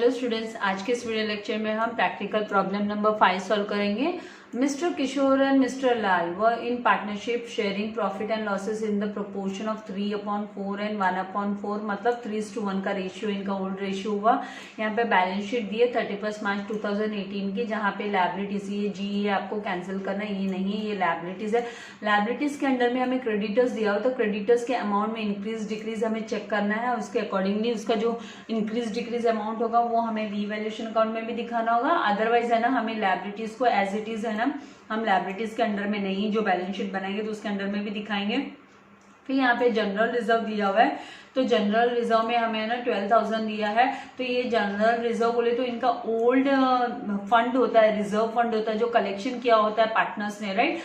Hello students, आज के इस वीडियो लेक्चर में हम प्रैक्टिकल प्रॉब्लम नंबर 5 सॉल्व करेंगे। Mister Kishore and mister Lal were in partnership sharing profit and losses in the proportion of 3/4 and 1/4, मतलब 3:1 का रेशियो इनका ओल्ड रेशियो हुआ। यहाँ पे बैलेंस शीट दी है 31 मार्च 2018 की, जहाँ पे लायबिलिटीज ये जी ये आपको कैंसिल करना है, ये नहीं है, ये लायबिलिटीज है। लायबिलिटीज के अंडर में हमें क्रेडिटर्स दिया हो तो क्रेडिटर्स के अमाउंट में इंक्रीज डिक्रीज हमें चेक करना है। उसके अकॉर्डिंगली उसका जो इंक्रीज डिक्रीज अमाउंट होगा वो हमें रीवैल्यूएशन अकाउंट में भी दिखाना होगा। अदरवाइज है ना, हमें लायबिलिटीज को एज इट इज है ना, हम लायबिलिटीज के अंडर में नहीं, जो बैलेंस शीट बनाएंगे तो उसके अंडर में भी दिखाएंगे। फिर यहाँ पे जनरल रिजर्व दिया हुआ है, तो जनरल रिजर्व में हमें ना 12,000 दिया है। तो ये जनरल रिजर्व बोले तो इनका ओल्ड फंड होता है, रिजर्व फंड होता है जो कलेक्शन किया होता है पार्टनर्स ने, राइट।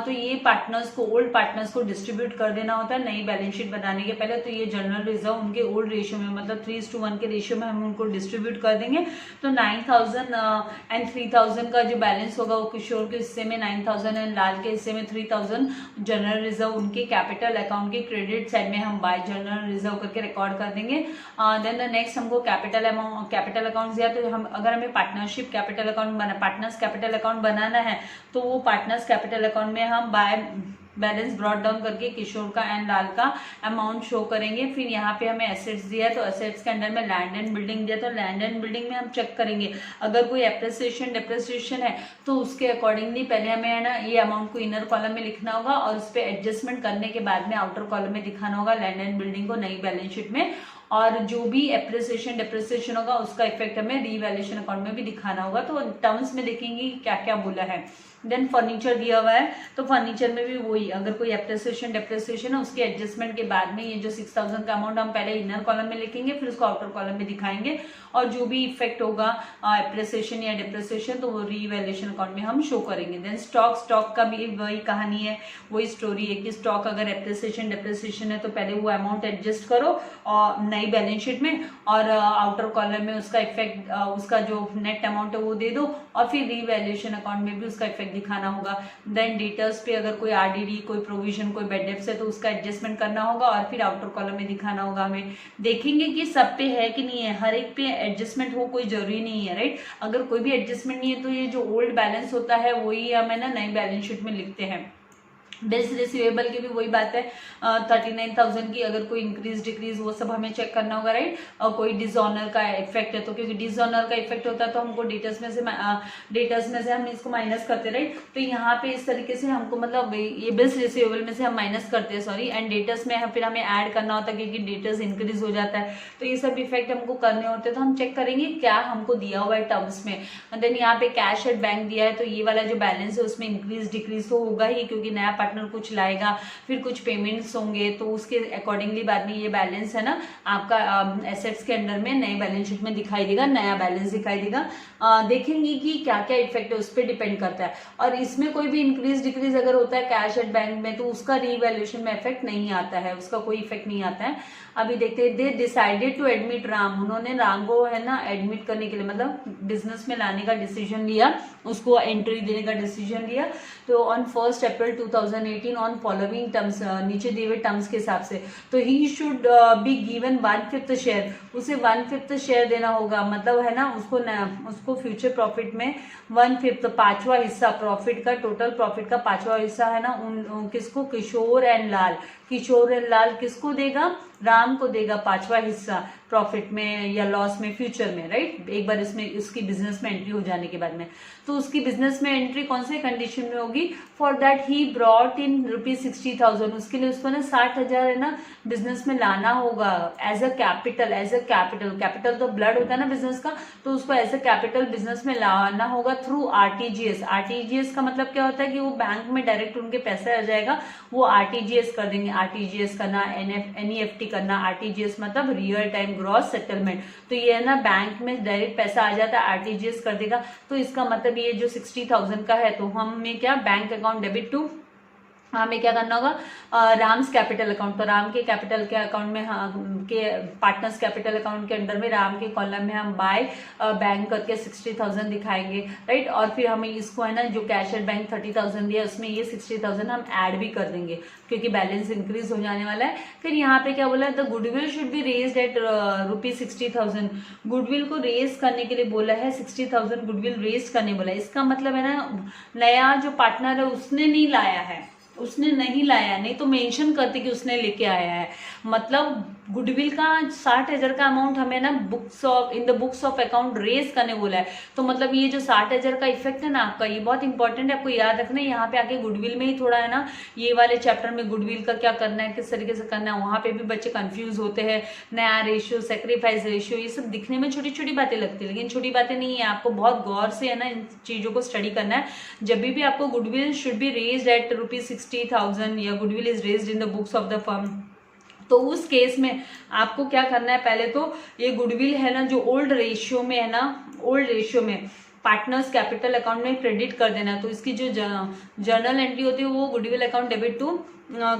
तो ये पार्टनर्स को, ओल्ड पार्टनर्स को डिस्ट्रीब्यूट कर देना होता है नई बैलेंस शीट बनाने के पहले। तो ये जनरल रिजर्व उनके ओल्ड रेशियो में, मतलब 3:1 के रेशियो में हम उनको डिस्ट्रीब्यूट कर देंगे। तो 9,000 एंड 3,000 का जो बैलेंस होगा वो किशोर के हिस्से में 9,000 एंड लाल के हिस्से में 3,000 जनरल रिजर्व उनके कैपिटल अकाउंट के क्रेडिट साइड में हम बाय जनरल रिजर्व करके रिकॉर्ड कर देंगे। देन द नेक्स्ट हमको कैपिटल अकाउंट दिया, तो हम अगर हमें partnership capital account partners capital account बनाना है तो वो पार्टनर्स कैपिटल अकाउंट में हम बाय बैलेंस ब्रॉट डाउन करके किशोर का एंड लाल का अमाउंट शो करेंगे। फिर यहाँ पे हमें एसेट्स दिया है, तो एसेट्स के अंडर में लैंड एंड बिल्डिंग दिया, तो लैंड एंड बिल्डिंग में हम चेक करेंगे अगर कोई एप्रिसिएशन डिप्रिसिएशन है तो उसके अकॉर्डिंगली पहले हमें है ना ये अमाउंट को इनर कॉलम में लिखना होगा और उस पर एडजस्टमेंट करने के बाद में आउटर कॉलम में दिखाना होगा लैंड एंड बिल्डिंग को नई बैलेंस शीट में। और जो भी एप्रिसिएशन डिप्रिसिएशन होगा उसका इफेक्ट हमें रीवैल्यूएशन अकाउंट में भी दिखाना होगा। तो टर्म्स में देखेंगे क्या क्या बोला है। देन फर्नीचर दिया हुआ है, तो फर्नीचर में भी वही, अगर कोई एप्रिसिएशन डिप्रिसिएशन है उसके एडजस्टमेंट के बाद में ये जो 6,000 का अमाउंट हम पहले इनर कॉलम में लिखेंगे, फिर उसको आउटर कॉलम में दिखाएंगे और जो भी इफेक्ट होगा एप्रिसिएशन या डिप्रिसिएशन तो वो रीवैल्यूएशन अकाउंट में हम शो करेंगे। देन स्टॉक का भी वही कहानी है, वही स्टोरी है कि स्टॉक अगर एप्रिसिएशन डिप्रिसिएशन है तो पहले वो अमाउंट एडजस्ट करो और नई बैलेंस शीट में, और आउटर कॉलम में उसका इफेक्ट, उसका जो नेट अमाउंट है वो दे दो और फिर रीवैल्यूएशन अकाउंट में भी उसका इफेक्ट दिखाना होगा। देन डेटर्स पे अगर कोई आरडीडी, कोई प्रोविजन, कोई बैड डेब्ट्स है तो उसका एडजस्टमेंट करना होगा और फिर आउटर कॉलम में दिखाना होगा। हमें देखेंगे कि सब पे है कि नहीं है, हर एक पे एडजस्टमेंट हो कोई जरूरी नहीं है, राइट। अगर कोई भी एडजस्टमेंट नहीं है तो ये जो ओल्ड बैलेंस होता है वही हमें ना नई बैलेंस शीट में लिखते हैं। बिल्स रिसीवेबल की भी वही बात है, 39,000 की अगर कोई इंक्रीज डिक्रीज वो सब हमें चेक करना होगा, राइट। और कोई डिसऑनर का इफेक्ट है तो, क्योंकि डिसऑनर का इफेक्ट होता है तो हमको डेटर्स में से हम इसको माइनस करते, राइट। तो यहाँ पे इस तरीके से हमको, मतलब ये बिल्स रिसीवेबल में से हम माइनस करते हैं, सॉरी, एंड डेटर्स में फिर हमें ऐड करना होता है क्योंकि डेटर्स इंक्रीज हो जाता है। तो ये सब इफेक्ट हमको करने होते हैं, तो हम चेक करेंगे क्या हमको दिया हुआ है टर्म्स में। देन यहाँ पे कैश एट बैंक दिया है, तो ये वाला जो बैलेंस है उसमें इंक्रीज डिक्रीज तो होगा ही, क्योंकि नया पार्टनर कुछ लाएगा, फिर कुछ पेमेंट्स होंगे, तो उसके अकॉर्डिंगली बाद में ये बैलेंस है ना आपका एसेट्स के अंडर में नई बैलेंस शीट में दिखाई देगा, नया बैलेंस दिखाई देगा। देखेंगे कि क्या क्या इफेक्ट है, उस पर डिपेंड करता है। और इसमें कोई भी इंक्रीज डिक्रीज अगर होता है कैश एट बैंक में तो उसका रीवैल्यूएशन में इफेक्ट नहीं आता है, उसका कोई इफेक्ट नहीं आता है। अभी देखते हैं, they decided to admit Ram, उन्होंने राम को है ना एडमिट करने के लिए, मतलब बिजनेस में लाने का डिसीजन लिया, उसको एंट्री देने का डिसीजन लिया। तो on 1 April 2018 on following terms, नीचे दिए हुए टर्म्स के हिसाब से, तो he should be given 1/5 share, उसे 1/5 शेयर देना होगा, मतलब है ना उसको फ्यूचर प्रॉफिट में 1/5 पांचवा हिस्सा प्रॉफिट का, टोटल प्रॉफिट का पांचवा हिस्सा है ना किसको, किशोर एंड लाल। किशोर एंड लाल किसको देगा, राम को देगा पांचवा हिस्सा प्रॉफिट में या लॉस में फ्यूचर में, राइट। एक बार इसमें उसकी बिजनेस में एंट्री हो जाने के बाद में, तो उसकी बिजनेस में एंट्री कौन से कंडीशन में होगी, for that he brought in ₹60,000, उसके लिए उसको ना 60,000 है ना बिजनेस में लाना होगा एज अ कैपिटल तो ब्लड होता है ना बिजनेस का, तो उसको एज अ कैपिटल बिजनेस में लाना होगा थ्रू आरटीजीएस। आरटीजीएस का मतलब क्या होता है कि वो बैंक में डायरेक्ट उनके पैसे आ जाएगा, वो आरटीजीएस कर देंगे। आरटीजीएस करना, एनईएफटी करना, आरटीजीएस मतलब रियल टाइम ग्रॉस सेटलमेंट, तो ये है ना बैंक में डायरेक्ट पैसा आ जाता है, आरटीजीएस कर देगा। तो इसका मतलब ये जो 60,000 का है तो हमें क्या, बैंक अकाउंट डेबिट टू हमें क्या करना होगा, राम्स कैपिटल अकाउंट, तो राम के कैपिटल के अकाउंट में के पार्टनर्स कैपिटल अकाउंट के अंडर में राम के कॉलम में हम बाय बैंक करके 60,000 दिखाएंगे, राइट। और फिर हमें इसको है ना जो कैश एट बैंक 30,000 दिया उसमें ये 60,000 हम ऐड भी कर देंगे क्योंकि बैलेंस इंक्रीज हो जाने वाला है। फिर यहाँ पे क्या बोला है, the goodwill should be raised at ₹60,000, goodwill को रेज करने के लिए बोला है, 60,000 गुडविल रेज करने बोला है। इसका मतलब है ना नया जो पार्टनर है उसने नहीं लाया है, उसने नहीं लाया, नहीं तो मेंशन करते कि उसने लेके आया है। मतलब गुडविल का 60,000 का अमाउंट हमें ना in the books of account raise करने बोला है। तो मतलब ये जो 60,000 का इफेक्ट है ना आपका, ये बहुत इंपॉर्टेंट है, आपको याद रखना है। यहाँ पे आके गुडविल में ही थोड़ा है ना, ये वाले चैप्टर में गुडविल का क्या करना है, किस तरीके से करना है, वहां पे भी बच्चे कंफ्यूज होते हैं। नया रेशियो, सेक्रीफाइस रेशियो, ये सब दिखने में छोटी छोटी बातें लगती है, लेकिन छोटी बातें नहीं है। आपको बहुत गौर से है ना इन चीजों को स्टडी करना है। जब भी आपको goodwill should be raised at ₹60,000 या goodwill is raised in the books of the firm, तो उस केस में आपको क्या करना है, पहले तो ये गुडविल है ना जो ओल्ड रेशियो में है ना, ओल्ड रेशियो में पार्टनर्स कैपिटल अकाउंट में क्रेडिट कर देना। तो इसकी जो जर्नल एंट्री होती है वो goodwill account debit to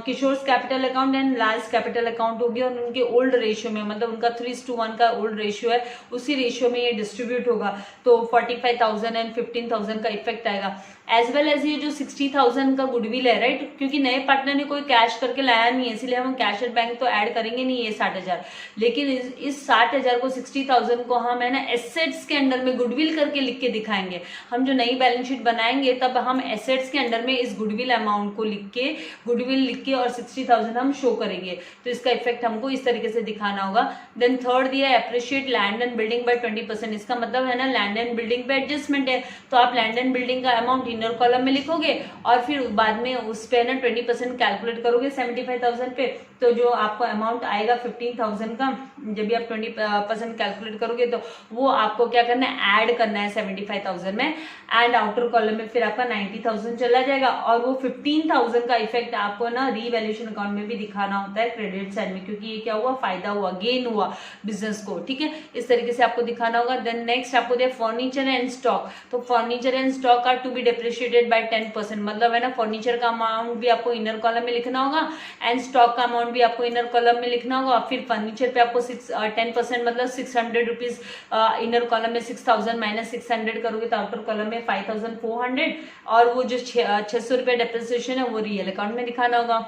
Kishore's capital account and Lal's capital account होगी, और उनके ओल्ड रेशियो में, मतलब उनका 3:1 का ओल्ड रेशियो है, उसी रेशियो में ये डिस्ट्रीब्यूट होगा। तो 45,000 एंड 15,000 का इफेक्ट आएगा। एज वेल एज ये जो 60,000 का गुडविल है, राइट, क्योंकि नए पार्टनर ने कोई कैश करके लाया नहीं है, इसलिए हम कैश एट बैंक तो ऐड करेंगे नहीं ये 60,000, लेकिन इस 60,000 को 60,000 को हम है ना एसेट्स के अंडर में गुडविल करके लिख के दिखाएंगे। हम जो नई बैलेंस शीट बनाएंगे तब हम एसेट्स के अंडर में इस गुडविल अमाउंट को लिख के, गुडविल लिख के और 60,000 हम शो करेंगे। तो इसका इफेक्ट हमको इस तरीके से दिखाना होगा। देन थर्ड दिया appreciate land and building bye 20%, इसका मतलब है ना लैंड एंड बिल्डिंग पे एडजस्टमेंट है, तो आप लैंड एंड बिल्डिंग का अमाउंट इनर कॉलम में लिखोगे और फिर बाद में उस पे ना 20% कैलकुलेट करोगे 75,000 पे, तो जो आपको अमाउंट आएगा 15,000 का, जब भी आप 20% कैलकुलेट करोगे तो वो आपको क्या करना है, ऐड करना है 75,000 में, एंड आउटर कॉलम में फिर आपका 90,000 चला जाएगा। और वो 15,000 का इफेक्ट आपको ना रीवैल्यूएशन अकाउंट में भी दिखाना होता है क्रेडिट साइड में, क्योंकि ये क्या हुआ, फायदा हुआ, गेन हुआ बिजनेस को, ठीक है, इस तरीके से आपको दिखाना होगा। देन नेक्स्ट आपको दिया फर्नीचर एंड स्टॉक, तो furniture and stock are to be depreciated by 10%, मतलब है ना फर्नीचर का अमाउंट भी आपको इनर कॉलम में लिखना होगा एंड स्टॉक का अमाउंट भी आपको इनर कॉलम में लिखना होगा। फिर फर्नीचर पे आपको 10% मतलब 600 रुपीज, इनर कॉलम में 6,000 माइनस 600 करोगे तो आउटर कॉलम में 5,400, और वो जो 600 रुपये डेप्रिसिएशन है वो रियल अकाउंट में दिखाना होगा।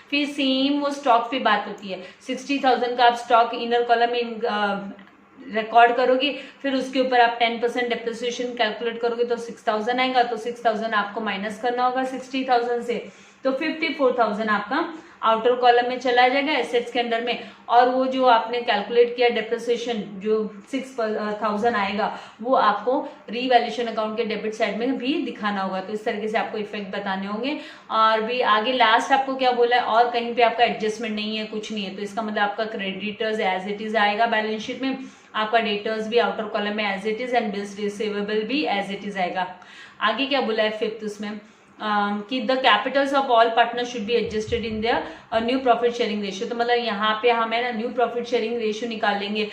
फिर सेम वो स्टॉक पे बात होती है, 60,000 का आप स्टॉक इनर कॉलम में रिकॉर्ड करोगे, फिर उसके ऊपर आप 10% डेप्रिसिएशन कैलकुलेट करोगे तो 6,000 आएगा, तो 6,000 आपको माइनस करना होगा 60,000 से, तो 54,000 आपका आउटर कॉलम में चला जाएगा एसेट्स के अंडर में। और वो जो आपने कैलकुलेट किया डेप्रिसिएशन जो 6,000 आएगा वो आपको रीवैल्यूएशन अकाउंट के डेबिट साइड में भी दिखाना होगा। तो इस तरीके से आपको इफेक्ट बताने होंगे। और भी आगे लास्ट आपको क्या बोला है, और कहीं पे आपका एडजस्टमेंट नहीं है, कुछ नहीं है, तो इसका मतलब आपका क्रेडिटर्स एज इट इज आएगा बैलेंस शीट में, आपका डेटर्स भी आउटर कॉलम में as it is and bills receivable भी एज इट इज आएगा। आगे क्या बोला है फिफ्थ उसमें कि the capitals of all partners should be adjusted in their new profit sharing ratio, तो मतलब यहाँ पे हमें ना न्यू प्रॉफिट शेयरिंग रेशियो निकाल लेंगे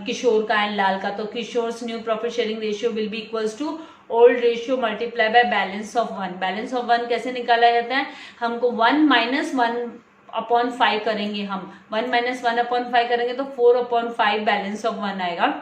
किशोर का एंड लाल का। तो Kishore's new profit sharing ratio will be equals to old ratio multiply by balance of 1। Balance of 1 कैसे निकाला जाता है, हमको 1 - 1/5 करेंगे, हम 1 - 1/5 करेंगे तो 4/5 बैलेंस ऑफ 1 आएगा।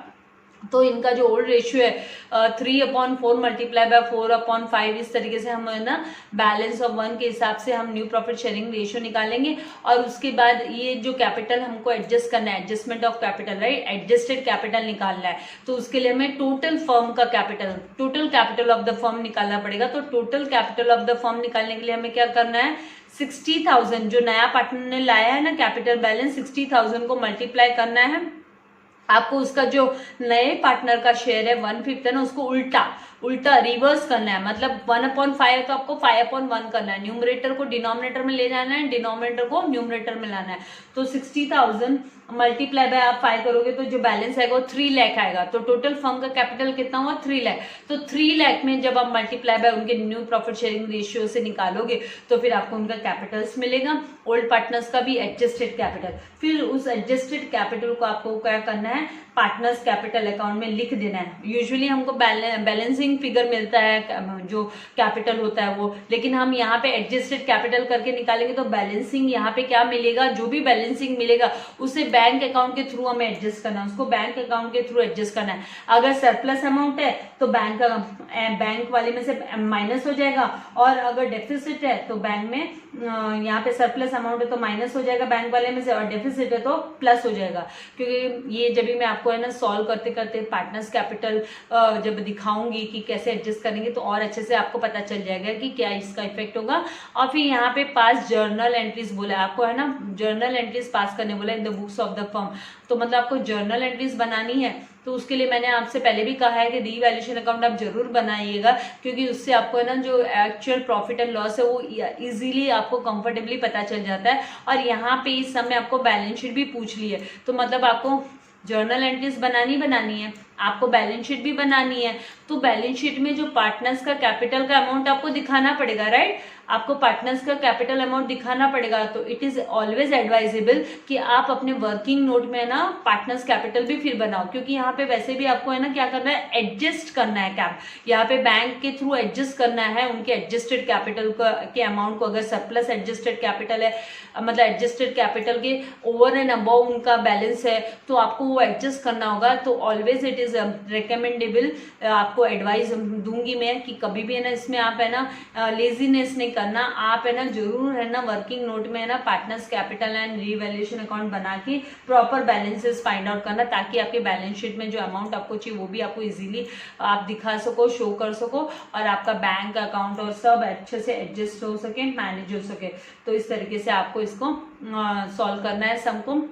तो इनका जो ओल्ड रेशियो है 3/4 मल्टीप्लाई बाय 4/5, इस तरीके से हम है ना बैलेंस ऑफ 1 के हिसाब से हम न्यू प्रॉफिट शेयरिंग रेशियो निकालेंगे। और उसके बाद ये जो कैपिटल हमको एडजस्ट करना है, adjustment of capital, right, adjusted capital निकालना है, तो उसके लिए हमें टोटल फर्म का capital, total capital of the firm निकालना पड़ेगा। तो total capital of the firm निकालने के लिए हमें क्या करना है, 60,000 जो नया पार्टनर ने लाया है ना कैपिटल बैलेंस, 60,000 को मल्टीप्लाई करना है। आपको उसका जो नए पार्टनर का शेयर है 1/5 है ना, उसको उल्टा रिवर्स करना है, मतलब 1/5 है तो आपको 5/1 करना है। न्यूमरेटर को डिनोमिनेटर में ले जाना है, डिनोमिनेटर को न्यूमरेटर में लाना है। तो 60,000 मल्टीप्लाई बाय आप 5 करोगे तो जो बैलेंस आएगा वो 3 लाख आएगा। तो टोटल फर्म का कैपिटल कितना हुआ, 3 लाख। तो 3 लाख में जब आप मल्टीप्लाई बाय उनके न्यू प्रॉफिट शेयरिंग रेशियो से निकालोगे तो फिर आपको उनका कैपिटल्स मिलेगा, ओल्ड पार्टनर्स का भी एडजस्टेड कैपिटल। फिर उस एडजस्टेड कैपिटल को आपको क्या करना है, पार्टनर्स कैपिटल अकाउंट में लिख देना है। यूजुअली हमको बैलेंसिंग फिगर मिलता है जो कैपिटल होता है वो, लेकिन हम यहाँ पे एडजस्टेड कैपिटल करके निकालेंगे तो बैलेंसिंग यहाँ पे क्या मिलेगा, जो भी बैलेंसिंग मिलेगा उसे बैंक अकाउंट के थ्रू हमें एडजस्ट करना है, उसको बैंक अकाउंट के थ्रू एडजस्ट करना है। अगर सरप्लस अमाउंट है तो बैंक वाले में से माइनस हो जाएगा, और अगर डेफिसिट है तो बैंक में यहाँ पे सरप्लस अमाउंट है तो माइनस हो जाएगा बैंक वाले में से, और डेफिसिट है तो प्लस हो जाएगा। क्योंकि ये जब भी मैं आपको है ना सॉल्व करते करते पार्टनर्स कैपिटल जब दिखाऊंगी कि कैसे एडजस्ट करेंगे तो और अच्छे से आपको पता चल जाएगा कि क्या इसका इफेक्ट होगा। और फिर यहाँ पे पास जर्नल एंट्रीज बोला है आपको, है ना, जर्नल एंट्रीज पास करने बोला इन the books of the firm. तो मतलब आपको जर्नल एंट्रीज बनानी है, तो उसके लिए मैंने आपसे पहले भी कहा है कि रीवैल्यूएशन अकाउंट आप जरूर बनाइएगा, क्योंकि उससे आपको है ना जो एक्चुअल प्रॉफिट एंड लॉस है वो इजीली आपको कंफर्टेबली पता चल जाता है। और यहाँ पे इस समय आपको बैलेंस शीट भी पूछ ली है, तो मतलब आपको जर्नल एंट्रीज बनानी है, आपको बैलेंस शीट भी बनानी है। तो बैलेंस शीट में जो पार्टनर्स का कैपिटल का अमाउंट आपको दिखाना पड़ेगा, राइट, आपको पार्टनर्स का कैपिटल अमाउंट दिखाना पड़ेगा। तो इट इज ऑलवेज एडवाइजेबल कि आप अपने वर्किंग नोट में ना पार्टनर्स कैपिटल भी फिर बनाओ, क्योंकि यहाँ पे वैसे भी आपको है ना क्या करना है, एडजस्ट करना है कैप, यहाँ पे बैंक के थ्रू एडजस्ट करना है उनके एडजस्टेड कैपिटल के अमाउंट को। अगर सरप्लस एडजस्टेड कैपिटल है, मतलब एडजस्टेड कैपिटल के ओवर एंड अबव उनका बैलेंस है, तो आपको वो एडजस्ट करना होगा। तो ऑलवेज इट इज रिकमेंडेबल, आपको एडवाइस दूंगी मैं कि कभी भी है ना इसमें आप है ना लेजीनेस नहीं करना, आप है ना जरूर है ना वर्किंग नोट में है ना partners capital and revaluation account बना के प्रॉपर बैलेंसेस फाइंड आउट करना, ताकि आपके बैलेंस शीट में जो अमाउंट आपको चाहिए वो भी आपको इजीली आप दिखा सको, शो कर सको, और आपका बैंक अकाउंट और सब अच्छे से एडजस्ट हो सके, मैनेज हो सके। तो इस तरीके से आपको इसको सॉल्व करना है। सबको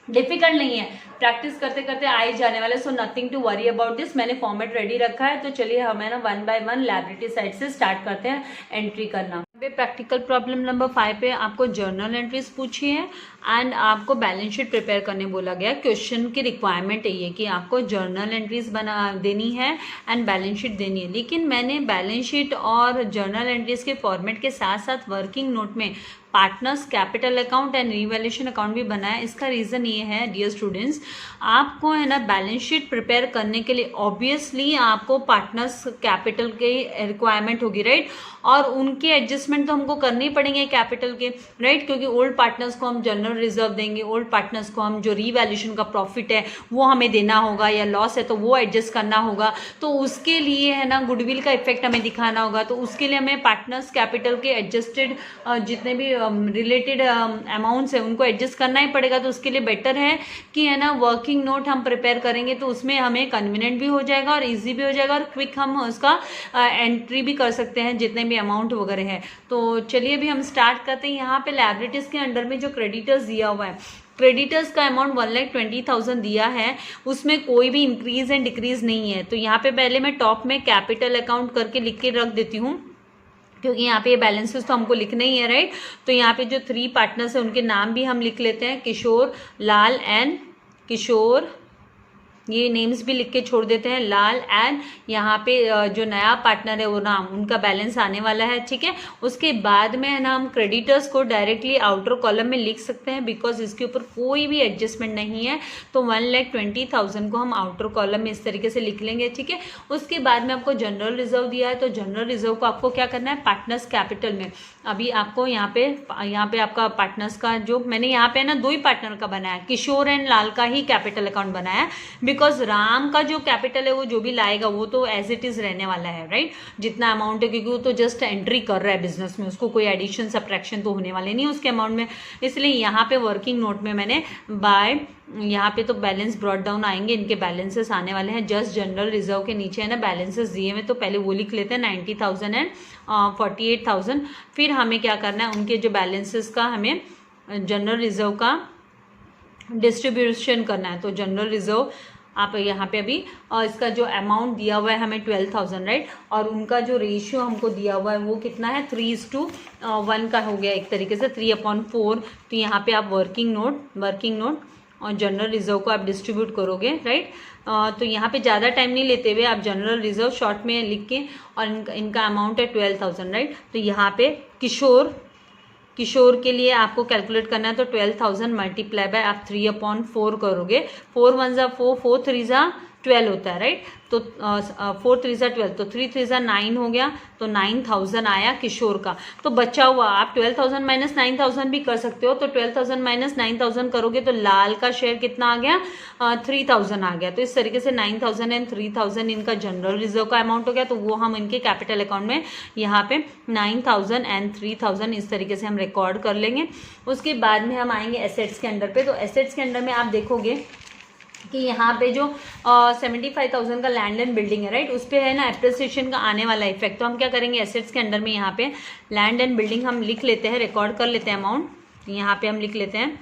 डिफिकल्ट नहीं है, प्रैक्टिस करते करते आ ही जाने वाले, so nothing to worry about this. मैंने फॉर्मेट रेडी रखा है, तो चलिए हमें ना 1 बाय 1 लाइब्रेरी साइड से स्टार्ट करते हैं एंट्री करना। प्रैक्टिकल प्रॉब्लम नंबर 5 पे आपको जर्नल एंट्रीज पूछी है एंड आपको बैलेंस शीट प्रिपेयर करने बोला गया। क्वेश्चन की रिक्वायरमेंट है ये कि आपको जर्नल एंट्रीज बना देनी है एंड बैलेंस शीट देनी है, लेकिन मैंने बैलेंस शीट और जर्नल एंट्रीज के फॉर्मेट के साथ साथ वर्किंग नोट में partners capital account and revaluation account भी बनाया। इसका रीज़न ये है डियर स्टूडेंट्स, आपको है ना बैलेंस शीट प्रिपेयर करने के लिए ऑब्वियसली आपको पार्टनर्स कैपिटल की रिक्वायरमेंट होगी, राइट, और उनके एडजस्टमेंट तो हमको करने ही पड़ेंगे कैपिटल के, राइट, क्योंकि ओल्ड पार्टनर्स को हम जनरल रिजर्व देंगे, ओल्ड पार्टनर्स को हम जो रीवैल्यूएशन का प्रॉफिट है वो हमें देना होगा, या लॉस है तो वो एडजस्ट करना होगा। तो उसके लिए है ना गुडविल का इफेक्ट हमें दिखाना होगा, तो उसके लिए हमें पार्टनर्स कैपिटल के एडजस्टेड जितने भी रिलेटेड अमाउंट्स है उनको एडजस्ट करना ही पड़ेगा। तो उसके लिए बेटर है कि है ना वर्किंग नोट हम प्रिपेयर करेंगे, तो उसमें हमें कन्वीनियंट भी हो जाएगा और इजी भी हो जाएगा, और क्विक हम उसका एंट्री भी कर सकते हैं जितने भी अमाउंट वगैरह है। तो चलिए अभी हम स्टार्ट करते हैं। यहाँ पे लायबिलिटीज के अंडर में जो क्रेडिटर्स दिया हुआ है, क्रेडिटर्स का अमाउंट 1,20,000 दिया है, उसमें कोई भी इंक्रीज एंड डिक्रीज नहीं है। तो यहाँ पे पहले मैं टॉप में कैपिटल अकाउंट करके लिख के रख देती हूँ, क्योंकि यहाँ पे ये बैलेंसेस तो हमको लिखना ही है, राइट। तो यहाँ पे जो 3 पार्टनर्स हैं उनके नाम भी हम लिख लेते हैं, किशोर, लाल एंड किशोर, ये नेम्स भी लिख के छोड़ देते हैं, लाल एंड यहाँ पे जो नया पार्टनर है वो नाम, उनका बैलेंस आने वाला है, ठीक है। उसके बाद में है ना हम क्रेडिटर्स को डायरेक्टली आउटर कॉलम में लिख सकते हैं, बिकॉज इसके ऊपर कोई भी एडजस्टमेंट नहीं है। तो 1,20,000 को हम आउटर कॉलम में इस तरीके से लिख लेंगे, ठीक है। उसके बाद में आपको जनरल रिजर्व दिया है, तो जनरल रिजर्व को आपको क्या करना है, पार्टनर्स कैपिटल में अभी आपको यहाँ पे आपका पार्टनर्स का जो मैंने यहाँ पे ना 2 ही पार्टनर का बनाया, किशोर एंड लाल का ही कैपिटल अकाउंट बनाया, बिकॉज राम का जो कैपिटल है वो जो भी लाएगा वो तो एज इट इज रहने वाला है, राइट, जितना अमाउंट है, क्योंकि वो तो जस्ट एंट्री कर रहा है बिजनेस में, उसको कोई एडिशन सब्ट्रैक्शन तो होने वाले नहीं उसके अमाउंट में। इसलिए यहाँ पे वर्किंग नोट में मैंने बाय, यहाँ पे तो बैलेंस ब्रॉट डाउन आएंगे, इनके बैलेंसेस आने वाले हैं, जस्ट जनरल रिजर्व के नीचे है ना बैलेंसेस दिए हुए, तो पहले वो लिख लेते हैं 90,000 एंड 48,000। फिर हमें क्या करना है, उनके जो बैलेंसेस का हमें जनरल रिजर्व का डिस्ट्रीब्यूशन करना है। तो जनरल रिजर्व आप यहाँ पे अभी इसका जो अमाउंट दिया हुआ है हमें 12,000, राइट, और उनका जो रेशियो हमको दिया हुआ है वो कितना है, 3:1 का हो गया एक तरीके से, 3/4। तो यहाँ पे आप वर्किंग नोट और जनरल रिजर्व को आप डिस्ट्रीब्यूट करोगे, राइट। तो यहाँ पे ज़्यादा टाइम नहीं लेते हुए आप जनरल रिजर्व शॉर्ट में लिख के, और इनका अमाउंट है 12,000, राइट। तो यहाँ पे किशोर के लिए आपको कैलकुलेट करना है तो 12,000 मल्टीप्लाई बाय आप 3/4 करोगे। 4 1 जा 4, 4 3 जा 12 होता है, राइट। तो 4 3 जा 12, तो 3 3 जा 9 हो गया, तो 9,000 आया किशोर का। तो बचा हुआ आप 12,000 माइनस 9,000 भी कर सकते हो। तो 12,000 माइनस 9,000 करोगे तो लाल का शेयर कितना आ गया, 3,000 आ गया। तो इस तरीके से 9,000 एंड 3,000 इनका जनरल रिजर्व का अमाउंट हो गया। तो वो हम इनके कैपिटल अकाउंट में यहाँ पे 9,000 एंड 3,000 इस तरीके से हम रिकॉर्ड कर लेंगे। उसके बाद में हम आएंगे एसेट्स के अंडर पे। तो एसेट्स के अंडर में आप देखोगे कि यहाँ पे जो 75,000 का लैंड एंड बिल्डिंग है, राइट, उस पे है ना एप्रिसिएशन का आने वाला इफेक्ट। तो हम क्या करेंगे, एसेट्स के अंडर में यहाँ पे लैंड एंड बिल्डिंग हम लिख लेते हैं, रिकॉर्ड कर लेते हैं अमाउंट। यहाँ पे हम लिख लेते हैं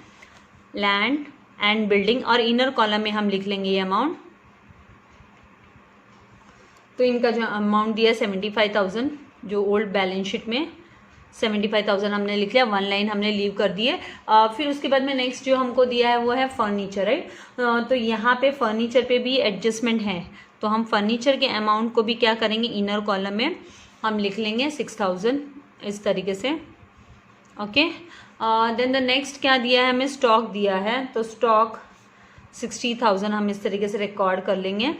लैंड एंड बिल्डिंग, और इनर कॉलम में हम लिख लेंगे ये अमाउंट। तो इनका जो अमाउंट दिया 75,000, जो ओल्ड बैलेंस शीट में 75,000 हमने लिख लिया, 1 लाइन हमने लीव कर दिए। फिर उसके बाद में नेक्स्ट जो हमको दिया है वो है फर्नीचर, राइट। तो यहाँ पे फर्नीचर पे भी एडजस्टमेंट है, तो हम फर्नीचर के अमाउंट को भी क्या करेंगे, इनर कॉलम में हम लिख लेंगे 6,000 इस तरीके से, ओके। देन द नेक्स्ट क्या दिया है हमें, स्टॉक दिया है। तो स्टॉक 60,000 हम इस तरीके से रिकॉर्ड कर लेंगे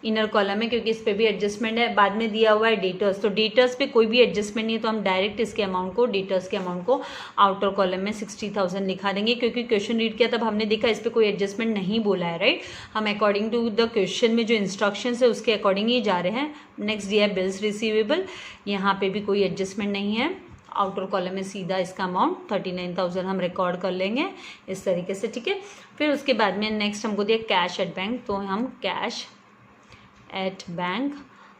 इनर कॉलम में, क्योंकि इस पे भी एडजस्टमेंट है। बाद में दिया हुआ है डेटर्स, तो डेटर्स पे कोई भी एडजस्टमेंट नहीं है, तो हम डायरेक्ट इसके अमाउंट को, डेटर्स के अमाउंट को आउटर कॉलम में 60,000 लिखा देंगे, क्योंकि क्वेश्चन रीड किया तब हमने देखा इस पे कोई एडजस्टमेंट नहीं बोला है, राइट। हम अकॉर्डिंग टू द क्वेश्चन में जो इंस्ट्रक्शन है उसके अकॉर्डिंग ही जा रहे हैं। नेक्स्ट दिया है बिल्स रिसीवेबल, यहाँ पे भी कोई एडजस्टमेंट नहीं है, आउटर कॉलम में सीधा इसका अमाउंट 39,000 हम रिकॉर्ड कर लेंगे इस तरीके से, ठीक है। फिर उसके बाद में नेक्स्ट हमको दिया कैश एट बैंक, तो हम कैश एट बैंक,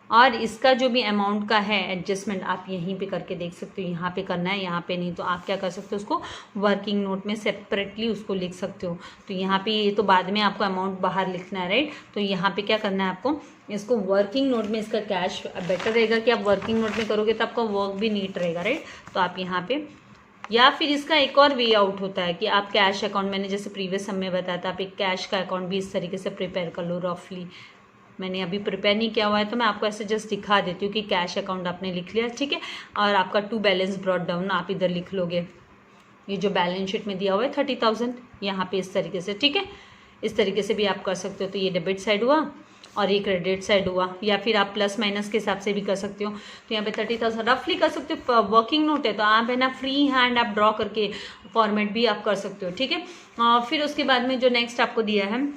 और इसका जो भी अमाउंट का है एडजस्टमेंट आप यहीं पे करके देख सकते हो। यहाँ पे करना है, यहाँ पे नहीं, तो आप क्या कर सकते हो, उसको वर्किंग नोट में सेपरेटली उसको लिख सकते हो। तो यहाँ पे ये तो बाद में आपको अमाउंट बाहर लिखना है, राइट। तो यहाँ पे क्या करना है आपको, इसको वर्किंग नोट में, इसका कैश बेटर रहेगा कि आप वर्किंग नोट में करोगे तो आपका वर्क भी नीट रहेगा, राइट। तो आप यहाँ पे, या फिर इसका एक और वे आउट होता है कि आप कैश अकाउंट, मैंने जैसे प्रीवियस समय बताया था, आप एक कैश का अकाउंट भी इस तरीके से प्रिपेयर कर लो रफली। मैंने अभी प्रिपेयर नहीं किया हुआ है तो मैं आपको ऐसे जस्ट दिखा देती हूँ कि कैश अकाउंट आपने लिख लिया, ठीक है। और आपका टू बैलेंस ब्रॉट डाउन आप इधर लिख लोगे, ये जो बैलेंस शीट में दिया हुआ है 30,000 यहाँ पे इस तरीके से, ठीक है। इस तरीके से भी आप कर सकते हो। तो ये डेबिट साइड हुआ और ये क्रेडिट साइड हुआ, या फिर आप प्लस माइनस के हिसाब से भी कर सकते हो। तो यहाँ पे 30,000 रफली कर सकते हो। वर्किंग नोट है तो आप है ना फ्री हैंड आप ड्रॉ करके फॉर्मेट भी आप कर सकते हो, ठीक है। फिर उसके बाद में जो नेक्स्ट आपको दिया है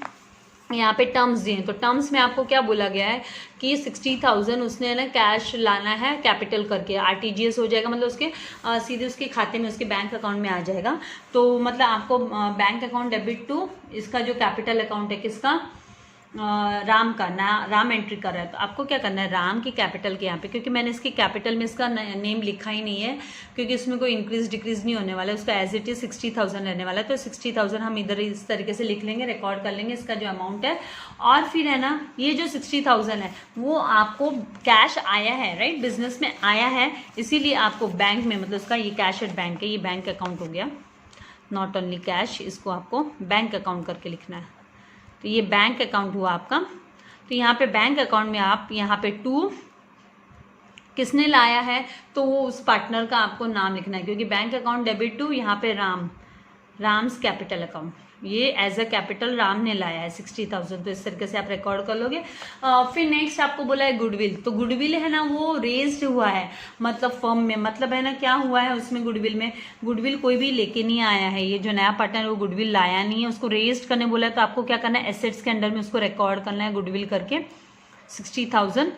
यहाँ पे टर्म्स दिए हैं, तो टर्म्स में आपको क्या बोला गया है कि 60,000 उसने ना कैश लाना है कैपिटल करके, RTGS हो जाएगा, मतलब उसके सीधे उसके खाते में, उसके बैंक अकाउंट में आ जाएगा। तो मतलब आपको बैंक अकाउंट डेबिट टू इसका जो कैपिटल अकाउंट है किसका, राम का ना, राम एंट्री कर रहा है। तो आपको क्या करना है, राम की कैपिटल के यहाँ पे, क्योंकि मैंने इसकी कैपिटल में इसका नेम लिखा ही नहीं है, क्योंकि इसमें कोई इंक्रीज डिक्रीज नहीं होने वाला है, उसका एज इट इज 60,000 रहने वाला है। तो 60,000 हम इधर इस तरीके से लिख लेंगे, रिकॉर्ड कर लेंगे इसका जो अमाउंट है। और फिर है ना ये जो 60,000 है वो आपको कैश आया है, राइट, बिजनेस में आया है, इसीलिए आपको बैंक में, मतलब उसका ये कैश एट बैंक है, ये बैंक अकाउंट हो गया, नॉट ओनली कैश, इसको आपको बैंक अकाउंट करके लिखना है। तो ये बैंक अकाउंट हुआ आपका। तो यहाँ पे बैंक अकाउंट में आप यहाँ पे टू किसने लाया है तो वो उस पार्टनर का आपको नाम लिखना है, क्योंकि बैंक अकाउंट डेबिट टू यहाँ पे राम, राम्स कैपिटल अकाउंट, ये एज अ कैपिटल राम ने लाया है 60,000। तो इस तरीके से आप रिकॉर्ड कर लोगे। फिर नेक्स्ट आपको बोला है गुडविल, तो गुडविल है ना वो रेज्ड हुआ है, मतलब फर्म में, मतलब है ना क्या हुआ है उसमें, गुडविल में, गुडविल कोई भी लेके नहीं आया है, ये जो नया पार्टनर वो गुडविल लाया नहीं है, उसको रेज्ड करने बोला है। तो आपको क्या करना है, एसेट्स के अंडर में उसको रिकॉर्ड करना है गुडविल करके 60,000,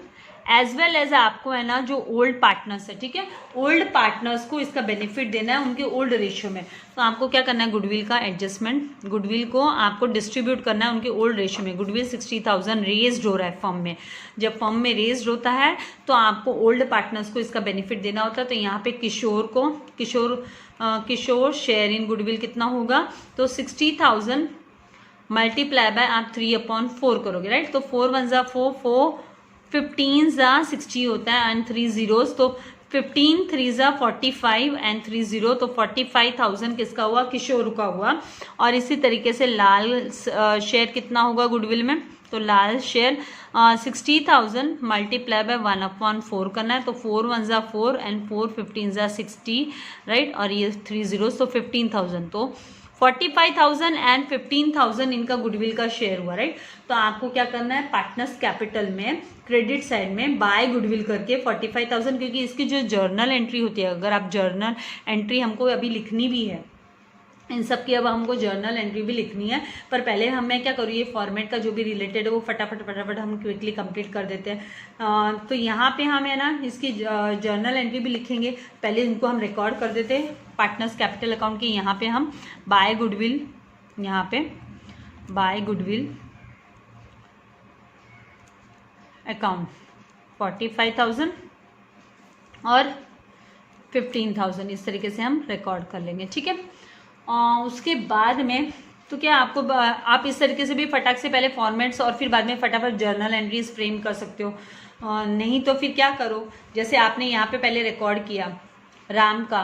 एज वेल एज आपको है ना जो ओल्ड पार्टनर्स है, ठीक है, ओल्ड पार्टनर्स को इसका बेनिफिट देना है उनके ओल्ड रेशियो में। तो आपको क्या करना है, गुडविल का एडजस्टमेंट, गुडविल को आपको डिस्ट्रीब्यूट करना है उनके ओल्ड रेशियो में। गुडविल 60,000 रेज्ड हो रहा है फर्म में, जब फर्म में रेज्ड होता है तो आपको ओल्ड पार्टनर्स को इसका बेनिफिट देना होता है। तो यहाँ पे किशोर को, किशोर शेयर इन गुडविल कितना होगा, तो 60,000 मल्टीप्लाई बाय आप 3/4 करोगे, राइट। तो 4 1 जा 4, 4 15 जा 60 होता है एंड 3 zeros, तो 15 3 जा 45 एंड 3 0, तो 45,000 किसका हुआ, किशोर का हुआ। और इसी तरीके से लाल शेयर कितना होगा गुडविल में, तो लाल शेयर 60,000 मल्टीप्लाई बाय 1/4 करना है, तो 4 1 ज़ा 4 एंड 4 15 ज़ा 60, राइट, और ये 3 zeros तो 15,000, तो 45,000 एंड 15,000 इनका गुडविल का शेयर हुआ, राइट। तो आपको क्या करना है, पार्टनर्स कैपिटल में क्रेडिट साइड में बाय गुडविल करके 45,000, क्योंकि इसकी जो जर्नल एंट्री होती है, अगर आप जर्नल एंट्री हमको अभी लिखनी भी है, इन सब की अब हमको जर्नल एंट्री भी लिखनी है, पर पहले मैं क्या करूँ, ये फॉर्मेट का जो भी रिलेटेड है वो फटाफट हम क्विकली कंप्लीट कर देते हैं। तो यहाँ पे हम है ना इसकी जर्नल एंट्री भी लिखेंगे, पहले इनको हम रिकॉर्ड कर देते हैं पार्टनर्स कैपिटल अकाउंट की। यहाँ पे हम बाय गुडविल, यहाँ पे बाय गुडविल अकाउंट 45,000 और 15,000 इस तरीके से हम रिकॉर्ड कर लेंगे, ठीक है। उसके बाद में तो क्या आपको आप इस तरीके से भी फटाक से पहले फॉर्मेट्स और फिर बाद में फटाफट जर्नल एंट्रीज फ्रेम कर सकते हो। नहीं तो फिर क्या करो, जैसे आपने यहाँ पे पहले रिकॉर्ड किया राम का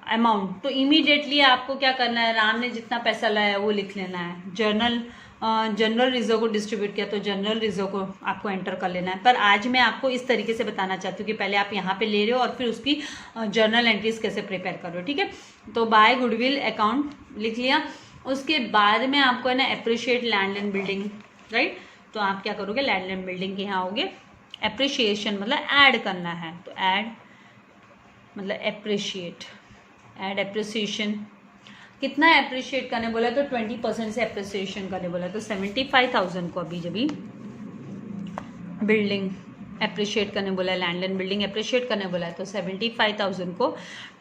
अमाउंट, तो इमीडिएटली आपको क्या करना है, राम ने जितना पैसा लाया वो लिख लेना है। जनरल रिजर्व को डिस्ट्रीब्यूट किया तो जनरल रिजर्व को आपको एंटर कर लेना है। पर आज मैं आपको इस तरीके से बताना चाहती हूँ कि पहले आप यहाँ पे ले रहे हो और फिर उसकी जर्नल एंट्रीज कैसे प्रिपेयर कर रहे हो, ठीक है। तो बाय गुडविल अकाउंट लिख लिया। उसके बाद में आपको है ना appreciate land and building, right. तो आप क्या करोगे, लैंड एंड बिल्डिंग के यहाँ आओगे, एप्रिशिएशन मतलब ऐड करना है, तो ऐड मतलब एप्रिशिएट, ऐड एप्रिसिएशन। कितना एप्रिशिएट करने बोला, तो 20% से एप्रिसिएशन करने बोला, तो 75,000 को अभी जब बिल्डिंग एप्रिशिएट करने बोला है, लैंड एंड बिल्डिंग एप्रिशिएट करने बोला है, तो 75,000 को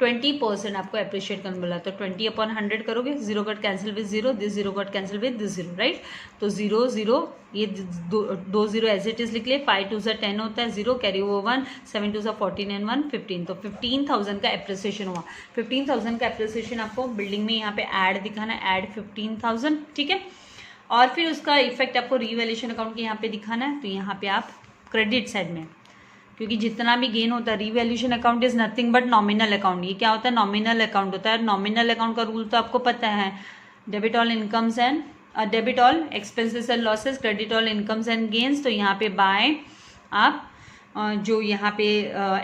20% आपको एप्रिशिएट करने बोला, तो 20/100 करोगे, 0 got cancel with 0, this 0 got cancel with this 0, right. तो 0 0 ये 2 0 एज इट इज लिख ले, 5 2 10 होता है, 0 कैरी ओवर 1, 7 2 14 एंड 1 15, तो 15,000 का एप्रिसिएशन हुआ। 15,000 का एप्रिसिएशन आपको बिल्डिंग में यहाँ पे ऐड दिखाना है, ऐड 15,000, ठीक है। और फिर उसका इफेक्ट आपको रीवैल्यूएशन अकाउंट के यहाँ पे दिखाना है, तो यहाँ पे आप क्रेडिट साइड में, क्योंकि जितना भी गेन होता है, revaluation account is nothing but nominal account. ये क्या होता है, नॉमिनल अकाउंट होता है। नॉमिनल अकाउंट का रूल तो आपको पता है, debit all incomes and debit all expenses and losses, credit all incomes and gains. तो यहाँ पे बाय आप जो यहाँ पे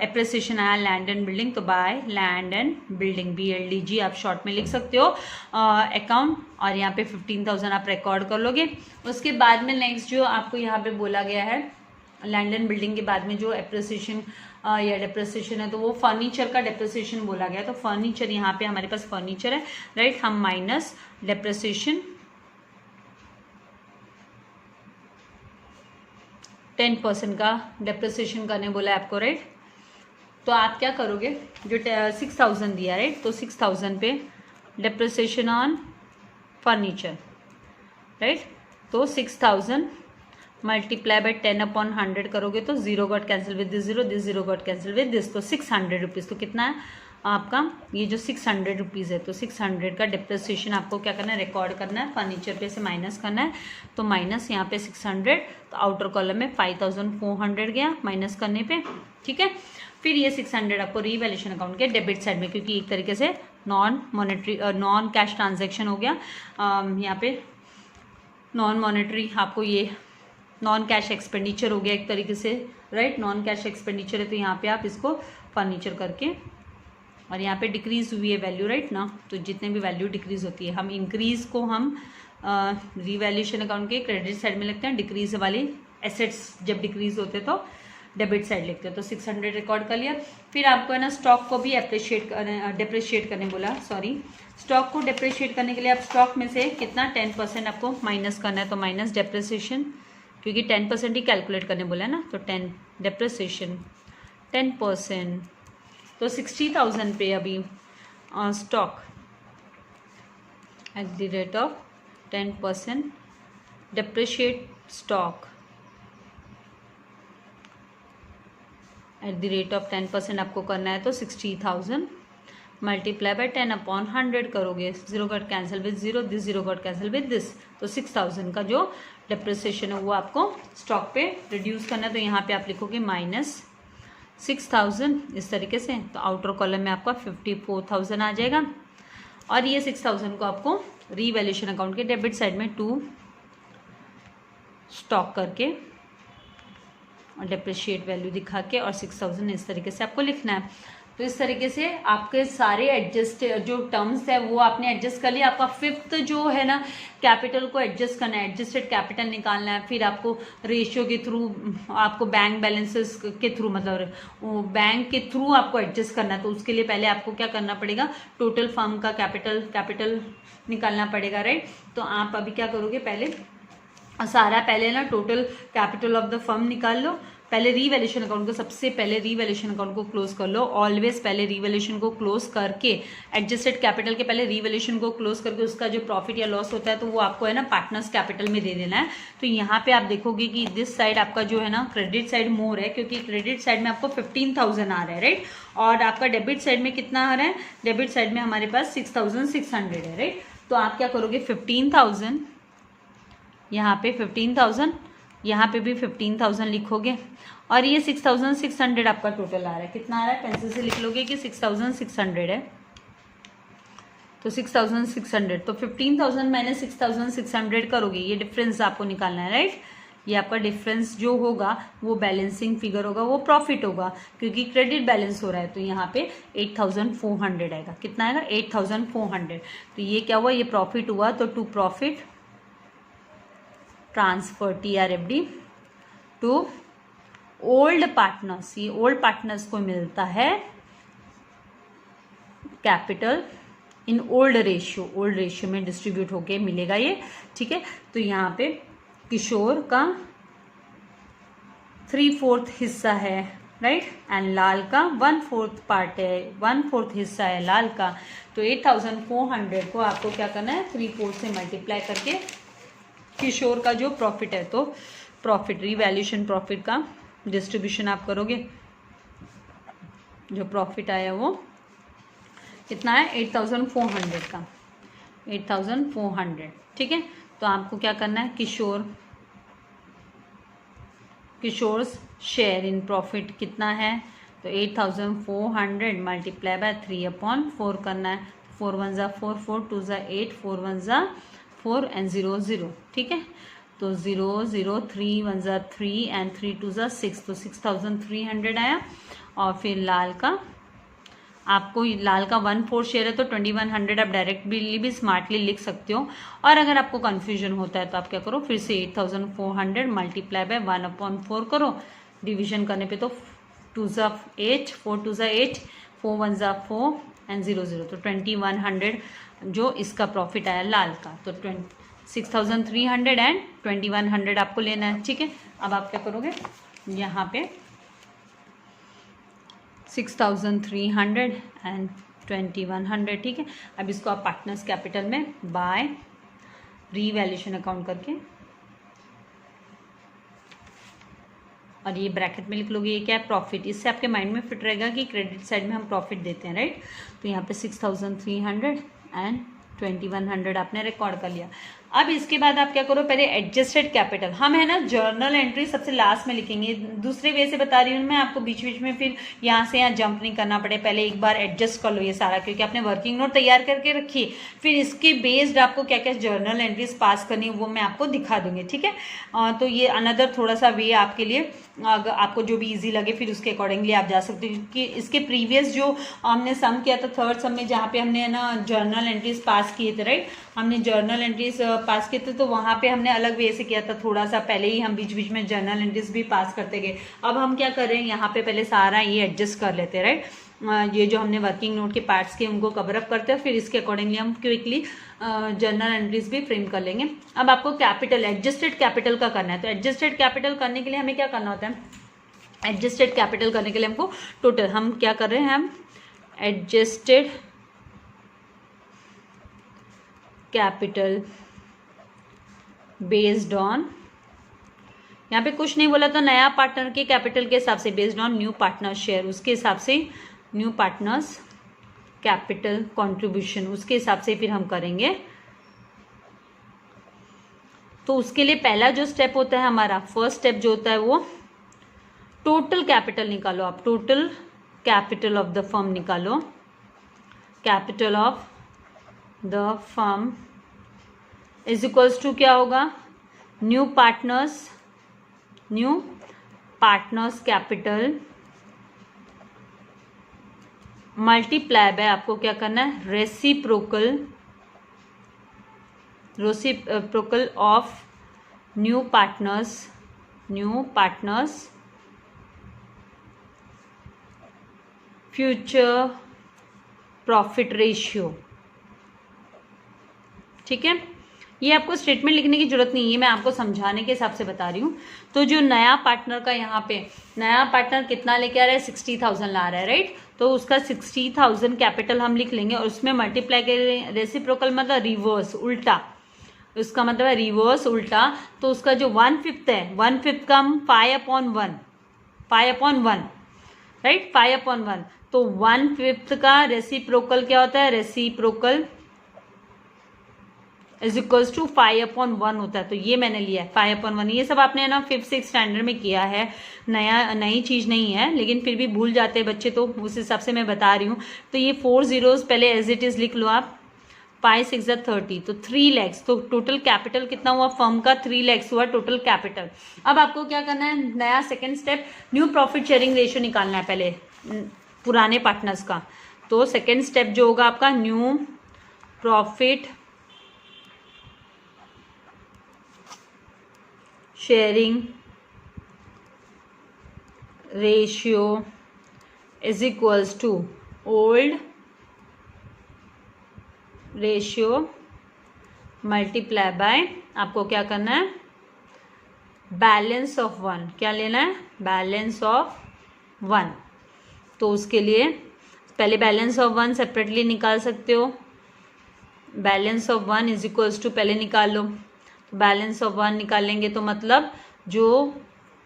एप्रिसिएशन आया लैंड एंड बिल्डिंग, तो by land and building BLDG आप शॉर्ट में लिख सकते हो अकाउंट, और यहाँ पे 15,000 आप रिकॉर्ड कर लोगे। उसके बाद में नेक्स्ट जो आपको यहाँ पे बोला गया है, लैंड एंड बिल्डिंग के बाद में जो एप्रिसिएशन या डेप्रिसिएशन है, तो वो फर्नीचर का डेप्रिसिएशन बोला गया। तो फर्नीचर यहाँ पे हमारे पास फर्नीचर है, राइट, हम माइनस डेप्रिसिएशन 10% का डेप्रिसिएशन करने बोला है आपको, राइट। तो आप क्या करोगे, जो 6,000 दिया, राइट, तो 6,000 पे डेप्रिसिएशन ऑन फर्नीचर, राइट, तो 6,000 मल्टीप्लाई बाय 10/100 करोगे तो 0 got cancel with this 0, this 0 got cancel with this, तो 600 रुपीज़। तो कितना है आपका, ये जो 600 रुपीज़ है, तो 600 का डेप्रिसिएशन आपको क्या करना है, रिकॉर्ड करना है, फर्नीचर पे से माइनस करना है, तो माइनस यहाँ पे 600, तो आउटर कॉलम में 5,400 गया माइनस करने पे, ठीक है। फिर ये 600 आपको रीवैल्यूएशन अकाउंट के डेबिट साइड में, क्योंकि एक तरीके से नॉन कैश ट्रांजेक्शन हो गया, यहाँ पे नॉन मॉनेटरी आपको ये नॉन कैश एक्सपेंडिचर हो गया एक तरीके से, राइट, नॉन कैश एक्सपेंडिचर है, तो यहाँ पे आप इसको फर्नीचर करके, और यहाँ पे डिक्रीज हुई है वैल्यू, राइट ना, तो जितने भी वैल्यू डिक्रीज होती है, हम इंक्रीज को हम रीवैल्यूएशन अकाउंट के क्रेडिट साइड में लिखते हैं, डिक्रीज वाली एसेट्स जब डिक्रीज होते तो डेबिट साइड लिखते हैं। तो 600 रिकॉर्ड कर लिया। फिर आपको है ना स्टॉक को भी डेप्रिशिएट करने बोला, सॉरी, स्टॉक को डेप्रिशिएट करने के लिए आप स्टॉक में से कितना 10% आपको माइनस करना है, तो माइनस डेप्रिसिएशन, क्योंकि 10% ही कैलकुलेट करने बोला है ना, तो 10 डेप्रिसिएशन 10%, तो 60,000 पे अभी stock at the rate of 10% depreciate stock at the rate of 10% आपको करना है, तो 60,000 मल्टीप्लाई बाय 10/100 करोगे, 0 got cancel with 0, this 0 got cancel with this, तो 6,000 का जो डेप्रिसिएशन है वो आपको स्टॉक पे रिड्यूस करना है, तो यहाँ पे आप लिखोगे माइनस 6,000 इस तरीके से, तो आउटर कॉलम में आपका 54,000 आ जाएगा, और ये 6,000 को आपको रीवैल्यूएशन अकाउंट के डेबिट साइड में 2 स्टॉक करके और डेप्रिशिएट वैल्यू दिखा के और 6000 इस तरीके से आपको लिखना है। तो इस तरीके से आपके सारे एडजस्ट जो टर्म्स है वो आपने एडजस्ट कर लिया। आपका फिफ्थ जो है ना कैपिटल को एडजस्ट करना है, एडजस्टेड कैपिटल निकालना है। फिर आपको रेशियो के थ्रू, आपको बैंक बैलेंसेस के थ्रू, मतलब बैंक के थ्रू आपको एडजस्ट करना है। तो उसके लिए पहले आपको क्या करना पड़ेगा, टोटल फर्म का कैपिटल निकालना पड़ेगा, राइट। तो आप अभी क्या करोगे, पहले ना total capital of the firm निकाल लो। पहले रीवैल्यूएशन अकाउंट को, सबसे पहले रीवैल्यूएशन अकाउंट को क्लोज कर लो। ऑलवेज पहले रीवैल्यूएशन को क्लोज करके, एडजस्टेड कैपिटल के पहले रीवैल्यूएशन को क्लोज करके उसका जो प्रॉफिट या लॉस होता है तो वो आपको है ना पार्टनर्स कैपिटल में दे देना है। तो यहाँ पे आप देखोगे कि दिस साइड आपका जो है ना क्रेडिट साइड मोर है, क्योंकि क्रेडिट साइड में आपको 15,000 आ रहा है, राइट। और आपका डेबिट साइड में कितना आ रहा है, डेबिट साइड में हमारे पास 6,600 है, राइट। तो आप क्या करोगे, 15,000 यहाँ पे 15,000, यहाँ पे भी 15,000 लिखोगे और ये 6,600 आपका टोटल आ रहा है। कितना आ रहा है, पेंसिल से लिख लोगे कि 6,600 है। तो 6,600, तो 15,000 माइनस 6,600 करोगे, ये डिफरेंस आपको निकालना है, राइट। ये आपका डिफरेंस जो होगा वो बैलेंसिंग फिगर होगा, वो प्रॉफिट होगा, क्योंकि क्रेडिट बैलेंस हो रहा है। तो यहाँ पे 8,400 आएगा। कितना आएगा, 8,400। तो ये क्या हुआ, ये प्रॉफिट हुआ। तो to profit transfer TRFD to old partners, ये ओल्ड पार्टनर्स को मिलता है कैपिटल इन ओल्ड रेशियो में डिस्ट्रीब्यूट होके मिलेगा ये, ठीक है। तो यहाँ पे किशोर का 3/4 हिस्सा है, राइट, एंड लाल का 1/4 पार्ट है, 1/4 हिस्सा है लाल का। तो 8,400 को आपको क्या करना है, 3/4 से मल्टीप्लाई करके किशोर का जो प्रॉफिट है, तो प्रॉफिट रीवैल्यूएशन प्रॉफिट का डिस्ट्रीब्यूशन आप करोगे। जो प्रॉफिट आया वो कितना है, 8,400 का, 8,400, ठीक है। तो आपको क्या करना है, किशोर शेयर इन प्रॉफिट कितना है, तो 8,400 मल्टीप्लाई बाय 3/4 करना है। 4 1 जा 4, 4 2 जा 8, 4 1 जा 4 एंड 0 0, ठीक है। तो 0 0 3 1 जा 3 एंड 3 2 जा 6, तो 6,300 आया। और फिर लाल का, आपको लाल का 1/4 शेयर है तो 2,100 आप डायरेक्टली भी स्मार्टली लिख सकते हो। और अगर आपको कन्फ्यूजन होता है तो आप क्या करो, फिर से 8,400 मल्टीप्लाई बाय 1/4 करो। डिवीजन करने पे तो 2 जा 8, 4 2 जा 8, 4 1 जा 4 एंड 0 0, तो 2,100 जो इसका प्रॉफिट आया लाल का। तो 6,300 एंड 2,100 आपको लेना है, ठीक है। अब आप क्या करोगे, यहाँ पे 6,300 एंड 2,100, ठीक है। अब इसको आप पार्टनर्स कैपिटल में बाय रीवैल्यूएशन अकाउंट करके और ये ब्रैकेट में लिख लोगे, ये क्या है, प्रॉफिट। इससे आपके माइंड में फिट रहेगा कि क्रेडिट साइड में हम प्रॉफिट देते हैं, राइट। तो यहाँ पे 6,300 एंड 2,100 आपने रिकॉर्ड कर लिया। अब इसके बाद आप क्या करो, पहले एडजस्टेड कैपिटल, हम है ना जर्नल एंट्री सबसे लास्ट में लिखेंगे। दूसरे वे से बता रही हूँ मैं आपको, बीच बीच में फिर यहाँ से यहाँ जंप नहीं करना पड़े। पहले एक बार एडजस्ट कर लो ये सारा, क्योंकि आपने वर्किंग नोट तैयार करके रखिए। फिर इसके बेस्ड आपको क्या क्या जर्नल एंट्रीज पास करनी है वो मैं आपको दिखा दूंगी, ठीक है। तो ये अनदर थोड़ा सा वे आपके लिए, अगर आपको जो भी ईजी लगे फिर उसके अकॉर्डिंगली आप जा सकते हो। क्योंकि इसके प्रीवियस जो हमने सम किया था, थर्ड सम में, जहाँ पे हमने ना जर्नल एंट्रीज पास किए थे, राइट, हमने जर्नल एंट्रीज पास किए थे, तो वहाँ पे हमने अलग वे से किया था थोड़ा सा। पहले ही हम बीच बीच में जर्नल एंट्रीज भी पास करते गए। अब हम क्या कर रहे हैं, यहाँ पे पहले सारा ये एडजस्ट कर लेते हैं, राइट। ये जो हमने वर्किंग नोट के पार्ट्स के उनको कवर अप करते हैं, फिर इसके अकॉर्डिंगली हम क्विकली जर्नल एंट्रीज भी फ्रेम कर लेंगे। अब आपको कैपिटल, एडजस्टेड कैपिटल का करना है। तो एडजस्टेड कैपिटल करने के लिए हमें क्या करना होता है, एडजस्टेड कैपिटल करने के लिए हमको टोटल, हम क्या कर रहे हैं, हम एडजस्टेड कैपिटल बेस्ड ऑन, यहाँ पे कुछ नहीं बोला तो नया पार्टनर के कैपिटल के हिसाब से, based on new partner share, उसके हिसाब से न्यू पार्टनर्स कैपिटल कंट्रीब्यूशन, उसके हिसाब से फिर हम करेंगे। तो उसके लिए पहला जो स्टेप होता है हमारा, फर्स्ट स्टेप जो होता है वो टोटल कैपिटल निकालो। आप total capital of the firm निकालो। Capital of the firm is equals to क्या होगा, new partners capital multiply by, आपको क्या करना है, reciprocal of new partners future profit ratio. ठीक है, ये आपको स्टेटमेंट लिखने की जरूरत नहीं है, मैं आपको समझाने के हिसाब से बता रही हूँ। तो जो नया पार्टनर का यहाँ पे नया पार्टनर कितना लेके आ रहा है, 60,000 ला रहा है, राइट। तो उसका 60,000 कैपिटल हम लिख लेंगे और उसमें मल्टीप्लाई करेंगे, रेसिप्रोकल मतलब रिवर्स, उल्टा, उसका मतलब है रिवर्स, उल्टा। तो उसका जो 1/5 है, 1/5 का हम 5/1, राइट, 5/1। तो 1/5 का रेसिप्रोकल क्या होता है, रेसिप्रोकल इज इक्वल्स टू 5/1 होता है। तो ये मैंने लिया है 5/1। ये सब आपने ना 5th-6th स्टैंडर्ड में किया है, नई चीज नहीं है, लेकिन फिर भी भूल जाते हैं बच्चे, तो उस हिसाब से मैं बता रही हूँ। तो ये 4 zeros पहले एज इट इज लिख लो आप, 5 6 30, तो 3 lakhs। तो टोटल कैपिटल कितना हुआ फर्म का, 3 lakhs हुआ टोटल कैपिटल। अब आपको क्या करना है, नया second step, new profit sharing ratio निकालना है पहले पुराने पार्टनर्स का। तो सेकेंड स्टेप जो होगा आपका, new profit sharing ratio is equals to old ratio multiply by, आपको क्या करना है, बैलेंस ऑफ 1। क्या लेना है, बैलेंस ऑफ 1। तो उसके लिए पहले बैलेंस ऑफ 1 सेपरेटली निकाल सकते हो। Balance of 1 is equals to, पहले निकाल लो, बैलेंस ऑफ 1 निकालेंगे तो मतलब जो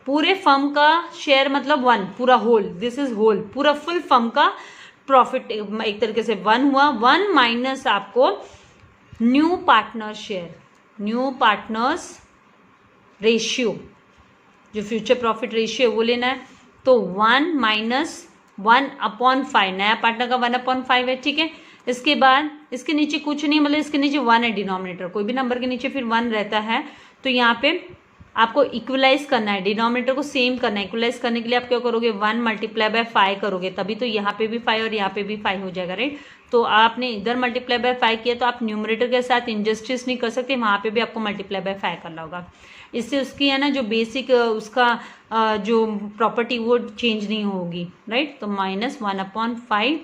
पूरे फर्म का शेयर मतलब 1, पूरा होल, दिस इज होल, पूरा फुल फर्म का प्रॉफिट एक तरीके से 1 हुआ। 1 माइनस आपको new partner share, new partners ratio, जो फ्यूचर प्रॉफिट रेशियो वो लेना है। तो 1 माइनस 1/5, नया पार्टनर का 1/5 है, ठीक है। इसके बाद इसके नीचे कुछ नहीं, मतलब इसके नीचे 1 है, डिनोमिनेटर कोई भी नंबर के नीचे फिर 1 रहता है। तो यहाँ पे आपको इक्वलाइज करना है, डिनोमिनेटर को सेम करना है। इक्वलाइज करने के लिए आप क्या करोगे, 1 मल्टीप्लाई बाय 5 करोगे, तभी तो यहाँ पे भी 5 और यहाँ पे भी 5 हो जाएगा, राइट। तो आपने इधर मल्टीप्लाई बाय 5 किया, तो आप न्यूमरेटर के साथ इंजस्टिस नहीं कर सकते, वहाँ पे भी आपको मल्टीप्लाई बाय 5 करना होगा। इससे उसकी है ना जो बेसिक उसका जो प्रॉपर्टी वो चेंज नहीं होगी, राइट। तो माइनस 1/5,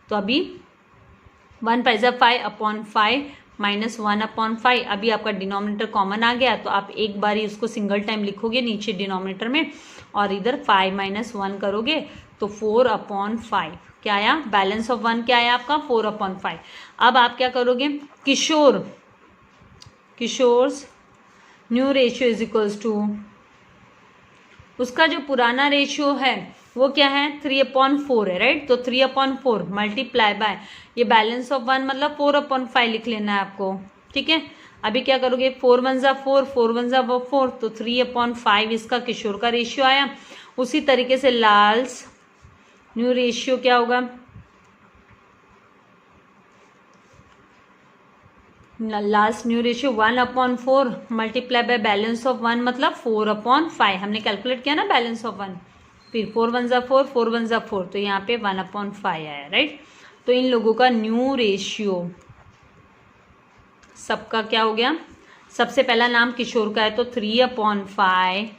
तो अभी 1 5 5/5 माइनस 1/5। अभी आपका डिनोमिनेटर कॉमन आ गया, तो आप एक बार ही उसको सिंगल टाइम लिखोगे नीचे डिनोमिनेटर में, और इधर 5 - 1 करोगे तो 4/5। क्या आया, बैलेंस ऑफ 1 क्या आया आपका, 4/5। अब आप क्या करोगे, Kishore's new ratio is equals to, उसका जो पुराना रेशियो है वो क्या है, 3/4 है, राइट। तो 3/4 मल्टीप्लाई बाय, ये बैलेंस ऑफ 1 मतलब 4/5 लिख लेना है आपको, ठीक है। अभी क्या करोगे, 4 1 जा 4, 4 1 जा 4, तो 3/5 इसका किशोर का रेशियो आया। उसी तरीके से लाल्स न्यू रेशियो क्या होगा, last new ratio 1/4 multiply by balance of 1 मतलब 4/5। हमने कैलकुलेट किया ना बैलेंस ऑफ 1, फिर 4 1 जा 4, 4 1 जा 4, तो यहाँ पे 1/5 आया, राइट। तो इन लोगों का न्यू रेशियो सबका क्या हो गया, सबसे पहला नाम किशोर का है तो 3/5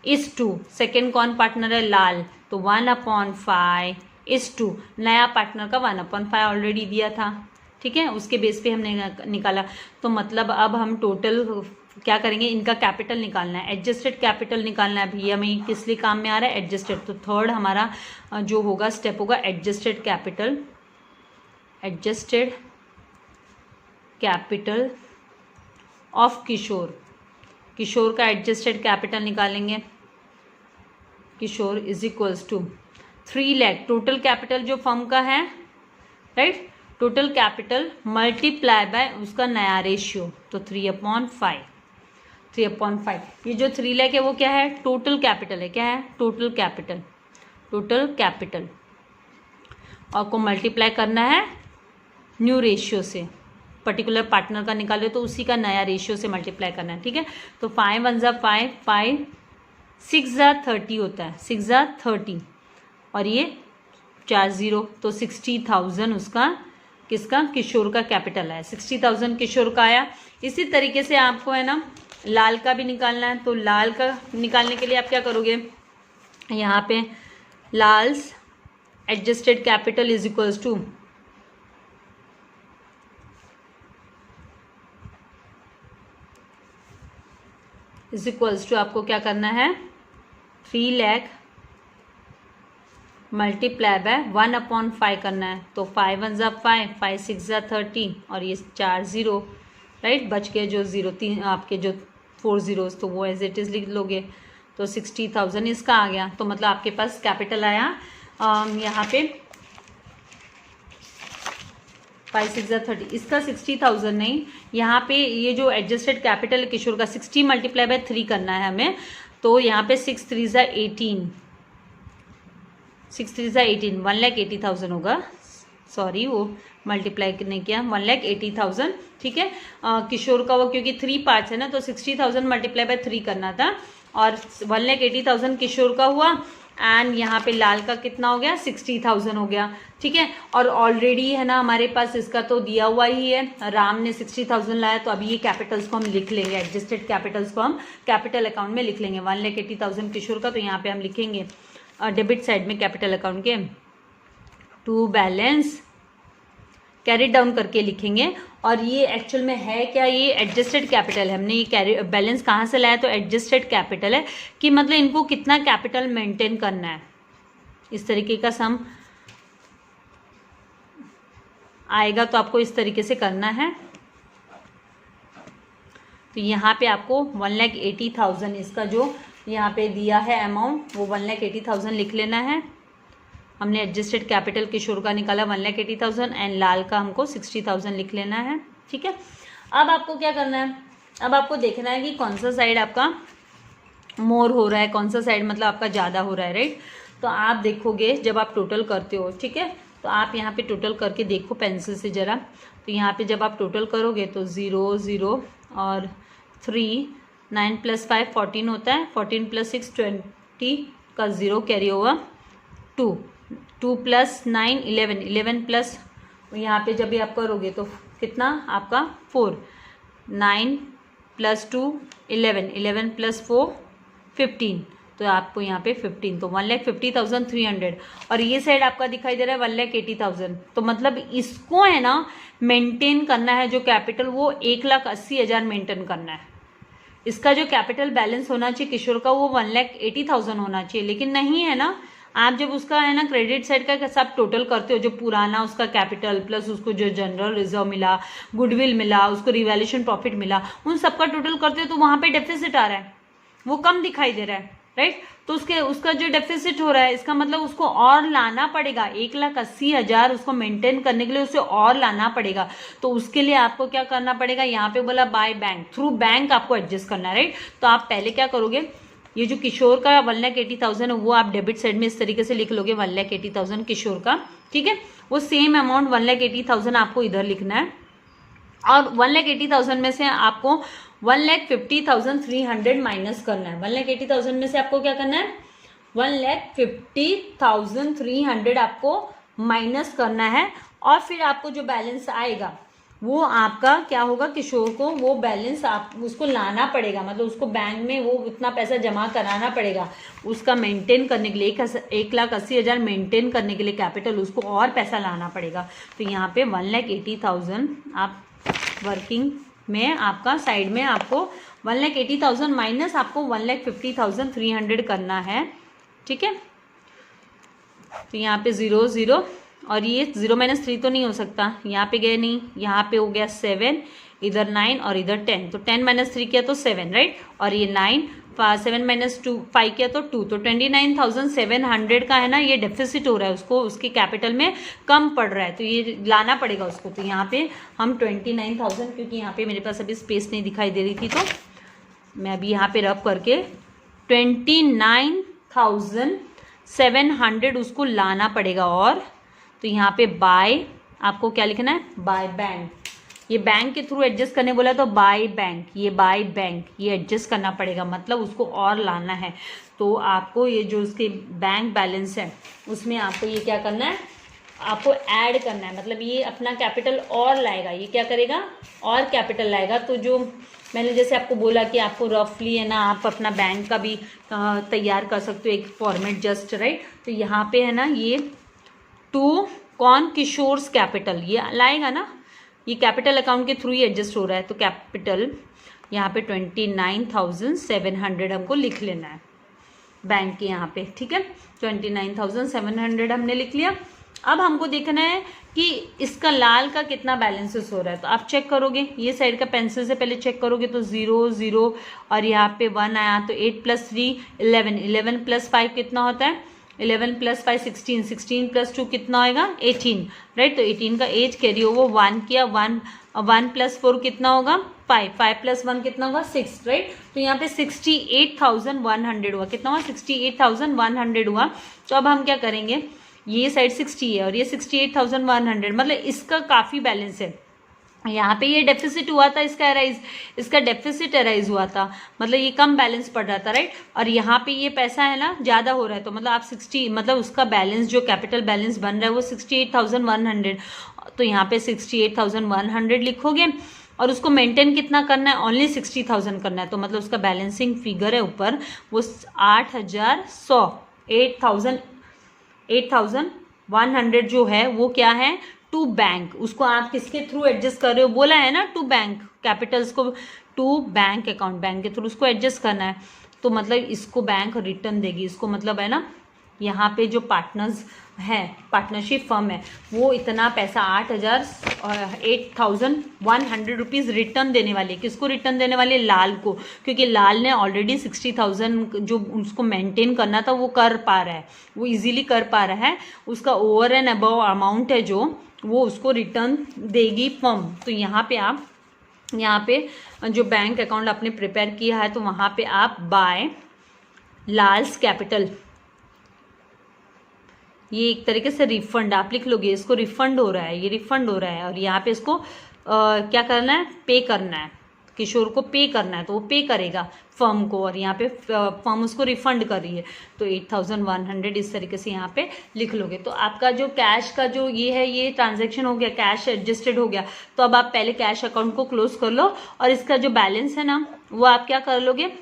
इज टू, सेकेंड कौन पार्टनर है, लाल, तो 1/5 इज टू, नया पार्टनर का 1/5 ऑलरेडी दिया था, ठीक है, उसके बेस पे हमने निकाला। तो मतलब अब हम टोटल क्या करेंगे, इनका कैपिटल निकालना है, एडजस्टेड कैपिटल निकालना है। भैया हमें किस लिए काम में आ रहा है, एडजस्टेड। तो थर्ड हमारा जो होगा स्टेप होगा adjusted capital, adjusted capital of Kishore, Kishore का एडजस्टेड कैपिटल निकालेंगे। Kishore is equals to 3 lakh, total capital जो फर्म का है, right, total capital multiply by उसका नया रेशियो, तो 3/5। ये जो 3 लाख है वो क्या है, टोटल कैपिटल है, क्या है, टोटल कैपिटल, टोटल कैपिटल, और को मल्टीप्लाई करना है न्यू रेशियो से, पर्टिकुलर पार्टनर का निकाले तो उसी का नया रेशियो से मल्टीप्लाई करना है, ठीक है। तो 5 1 जा 5, 5 6 जा 30 होता है, 6 जा 30 और ये 4 0, तो 60,000 उसका किसका, किशोर का कैपिटल आया, 60,000 किशोर का आया। इसी तरीके से आपको है ना लाल का भी निकालना है, तो लाल का निकालने के लिए आप क्या करोगे, यहाँ पे Lal's adjusted capital is equals to आपको क्या करना है, 3 लाख मल्टीप्लाई बाय 1/5 करना है। तो 5 1 जा 5, 5 6 जा 30 और ये 4 0, राइट, बच गए जो 0, 3 आपके जो 4 zeros, तो वो एज इट इज़ लिख लोगे। तो 60,000 इसका आ गया। तो मतलब आपके पास कैपिटल आया यहाँ पे 5 6 जा 30, इसका 60,000 नहीं, यहाँ पे ये जो एडजस्टेड कैपिटल किशोर का 60 मल्टीप्लाई बाय 3 करना है हमें। तो यहाँ पे 6 3 जा 18, 6 3 जा 18, 1,80,000 होगा, सॉरी वो मल्टीप्लाई नहीं किया, 1,80,000, ठीक है। किशोर का वो क्योंकि 3 पार्ट्स है ना, तो 60,000 मल्टीप्लाई बाय 3 करना था और 1,80,000 किशोर का हुआ एंड यहाँ पे लाल का कितना हो गया, 60,000 हो गया, ठीक है। और ऑलरेडी है ना हमारे पास इसका तो दिया हुआ ही है, राम ने 60,000 लाया, तो अभी ये कैपिटल्स को हम लिख लेंगे, एडजस्टेड कैपिटल्स को हम कैपिटल अकाउंट में लिख लेंगे। 1,80,000 किशोर का, तो यहाँ पे हम लिखेंगे डेबिट साइड में कैपिटल अकाउंट के टू बैलेंस कैरी डाउन करके लिखेंगे। और ये एक्चुअल में है क्या, ये एडजस्टेड कैपिटल है, हमने ये कैरी बैलेंस कहाँ से लाया, तो एडजस्टेड कैपिटल है कि मतलब इनको कितना कैपिटल मेंटेन करना है, इस तरीके का सम आएगा। तो आपको इस तरीके से करना है। तो यहाँ पे आपको 1,80,000 इसका जो यहाँ पे दिया है अमाउंट, वो 1,80,000 लिख लेना है। हमने एडजस्टेड कैपिटल किशोर का निकाला 1,80,000 एंड लाल का हमको 60,000 लिख लेना है, ठीक है। अब आपको क्या करना है, अब आपको देखना है कि कौन सा साइड आपका मोर हो रहा है, कौन सा साइड मतलब आपका ज़्यादा हो रहा है, राइट। तो आप देखोगे जब आप टोटल करते हो, ठीक है, तो आप यहाँ पे टोटल करके देखो पेंसिल से ज़रा। तो यहाँ पे जब आप टोटल करोगे तो 0 0 और 3, 9 + 5 14 होता है, 14 + 6 20 का 0 कैरी ओवर, 2 2 + 9 11, 11 प्लस यहाँ पे जब भी आप करोगे तो कितना आपका 4, 9 + 2 11, 11 + 4 15, तो आपको यहाँ पे 15, तो 1,50,300 और ये साइड आपका दिखाई दे रहा है 1,80,000। तो मतलब इसको है ना मेंटेन करना है, जो कैपिटल वो 1,80,000 मेंटेन करना है। इसका जो कैपिटल बैलेंस होना चाहिए किशोर का वो 1,80,000 होना चाहिए, लेकिन नहीं है ना। आप जब उसका है ना क्रेडिट साइड का सब टोटल करते हो, जो पुराना उसका कैपिटल प्लस उसको जो जनरल रिजर्व मिला, गुडविल मिला, उसको रिवैल्यूएशन प्रॉफिट मिला, उन सबका टोटल करते हो तो वहां पे डेफिसिट आ रहा है, वो कम दिखाई दे रहा है, राइट। तो उसका जो डेफिसिट हो रहा है, इसका मतलब उसको और लाना पड़ेगा, 1,80,000 उसको मेंटेन करने के लिए उसे और लाना पड़ेगा। तो उसके लिए आपको क्या करना पड़ेगा, यहाँ पे बोला बाय बैंक, थ्रू बैंक आपको एडजस्ट करना है, राइट। तो आप पहले क्या करोगे, ये जो किशोर का 1,80,000 है वो आप डेबिट साइड में इस तरीके से लिख लोगे, 1,80,000 किशोर का, ठीक है। वो सेम अमाउंट 1,80,000 आपको इधर लिखना है और 1,80,000 में से आपको 1,50,300 माइनस करना है। 1,80,000 में से आपको क्या करना है, 1,50,300 आपको माइनस करना है और फिर आपको जो बैलेंस आएगा वो आपका क्या होगा, किशोर को वो बैलेंस आप उसको लाना पड़ेगा, मतलब उसको बैंक में वो उतना पैसा जमा कराना पड़ेगा उसका मेंटेन करने के लिए, 1,80,000 मेंटेन करने के लिए कैपिटल उसको और पैसा लाना पड़ेगा। तो यहाँ पे 1,80,000 आप वर्किंग में आपका साइड में आपको 1,80,000 माइनस आपको 1,50,300 करना है, ठीक है। तो यहाँ पे 0 0 और ये 0 - 3 तो नहीं हो सकता, यहाँ पे गए नहीं, यहाँ पे हो गया 7, इधर 9 और इधर 10, तो 10 - 3 किया तो 7, राइट। और ये 9, 7 - 2 5 किया तो 2, तो 29,700 का है ना ये डेफिसिट हो रहा है, उसको उसके कैपिटल में कम पड़ रहा है, तो ये लाना पड़ेगा उसको। तो यहाँ पे हम 29,000, क्योंकि यहाँ पे मेरे पास अभी स्पेस नहीं दिखाई दे रही थी तो मैं अभी यहाँ पे रब करके 29,700 उसको लाना पड़ेगा। और तो यहाँ पे बाय आपको क्या लिखना है, बाय बैंक, ये बैंक के थ्रू एडजस्ट करने बोला तो बाय बैंक, ये बाय बैंक ये एडजस्ट करना पड़ेगा, मतलब उसको और लाना है। तो आपको ये जो उसके बैंक बैलेंस है उसमें आपको ये क्या करना है, आपको ऐड करना है, मतलब ये अपना कैपिटल और लाएगा, ये क्या करेगा और कैपिटल लाएगा। तो जो मैंने जैसे आपको बोला कि आपको रफली है ना आप अपना बैंक का भी तैयार कर सकते हो एक फॉर्मेट जस्ट, राइट। तो यहाँ पे है ना ये टू कौन, किशोर्स कैपिटल ये लाएगा ना, ये कैपिटल अकाउंट के थ्रू ही एडजस्ट हो रहा है। तो कैपिटल यहाँ पे 29,700 हमको लिख लेना है बैंक के यहाँ पे, ठीक है। 29,700 हमने लिख लिया। अब हमको देखना है कि इसका लाल का कितना बैलेंसेस हो रहा है। तो आप चेक करोगे, ये साइड का पेंसिल से पहले चेक करोगे तो 0 0 और यहाँ पे 1 आया, तो 8 + 3 11, 11 + 5 कितना होता है, 11 + 5 16, 16 + 2 कितना होगा 18, राइट। तो 18 का एज कैरी ओवर 1 किया, 1 + 4 कितना होगा 5, 5 + 1 कितना होगा 6, राइट। तो यहाँ पे 68,100 हुआ, कितना हुआ 68,100 हुआ। तो अब हम क्या करेंगे, ये साइड 60 है और ये 68,100, मतलब इसका काफ़ी बैलेंस है। यहाँ पे ये डेफिसिट हुआ था, इसका डेफिसिट अराइज हुआ था, मतलब ये कम बैलेंस पड़ रहा था, राइट। और यहाँ पे ये पैसा है ना ज़्यादा हो रहा है, तो मतलब आप 60, मतलब उसका बैलेंस जो कैपिटल बैलेंस बन रहा है वो 68,100, तो यहाँ पे 68,100 लिखोगे और उसको मेंटेन कितना करना है, ओनली 60,000 करना है। तो मतलब उसका बैलेंसिंग फिगर है ऊपर वो 8,100, 8,100 जो है वो क्या है, टू बैंक। उसको आप किसके थ्रू एडजस्ट कर रहे हो, बोला है ना टू बैंक, कैपिटल्स को टू बैंक अकाउंट, बैंक के थ्रू उसको एडजस्ट करना है। तो मतलब इसको बैंक रिटर्न देगी, इसको मतलब है ना यहाँ पे जो पार्टनर्स है, पार्टनरशिप फर्म है, वो इतना पैसा 8,100 रुपीज़ रिटर्न देने वाली है। किसको रिटर्न देने वाली है, लाल को, क्योंकि लाल ने ऑलरेडी 60,000 जो उसको मेंटेन करना था वो कर पा रहा है, वो इजीली कर पा रहा है। उसका ओवर एंड अबव अमाउंट है जो वो उसको रिटर्न देगी फर्म। तो यहाँ पे आप यहाँ पे जो बैंक अकाउंट आपने प्रिपेयर किया है तो वहाँ पे आप बाय लाल्स कैपिटल, ये एक तरीके से रिफंड आप लिख लोगे, इसको रिफंड हो रहा है, ये रिफंड हो रहा है। और यहाँ पे इसको क्या करना है, पे करना है, किशोर को पे करना है, तो वो पे करेगा फर्म को, और यहाँ पे फर्म उसको रिफंड कर रही है। तो 8,100 इस तरीके से यहाँ पे लिख लोगे। तो आपका जो कैश का जो ये है, ये ट्रांजैक्शन हो गया, कैश एडजस्टेड हो गया। तो अब आप पहले कैश अकाउंट को क्लोज कर लो और इसका जो बैलेंस है ना वो आप क्या कर लोगे,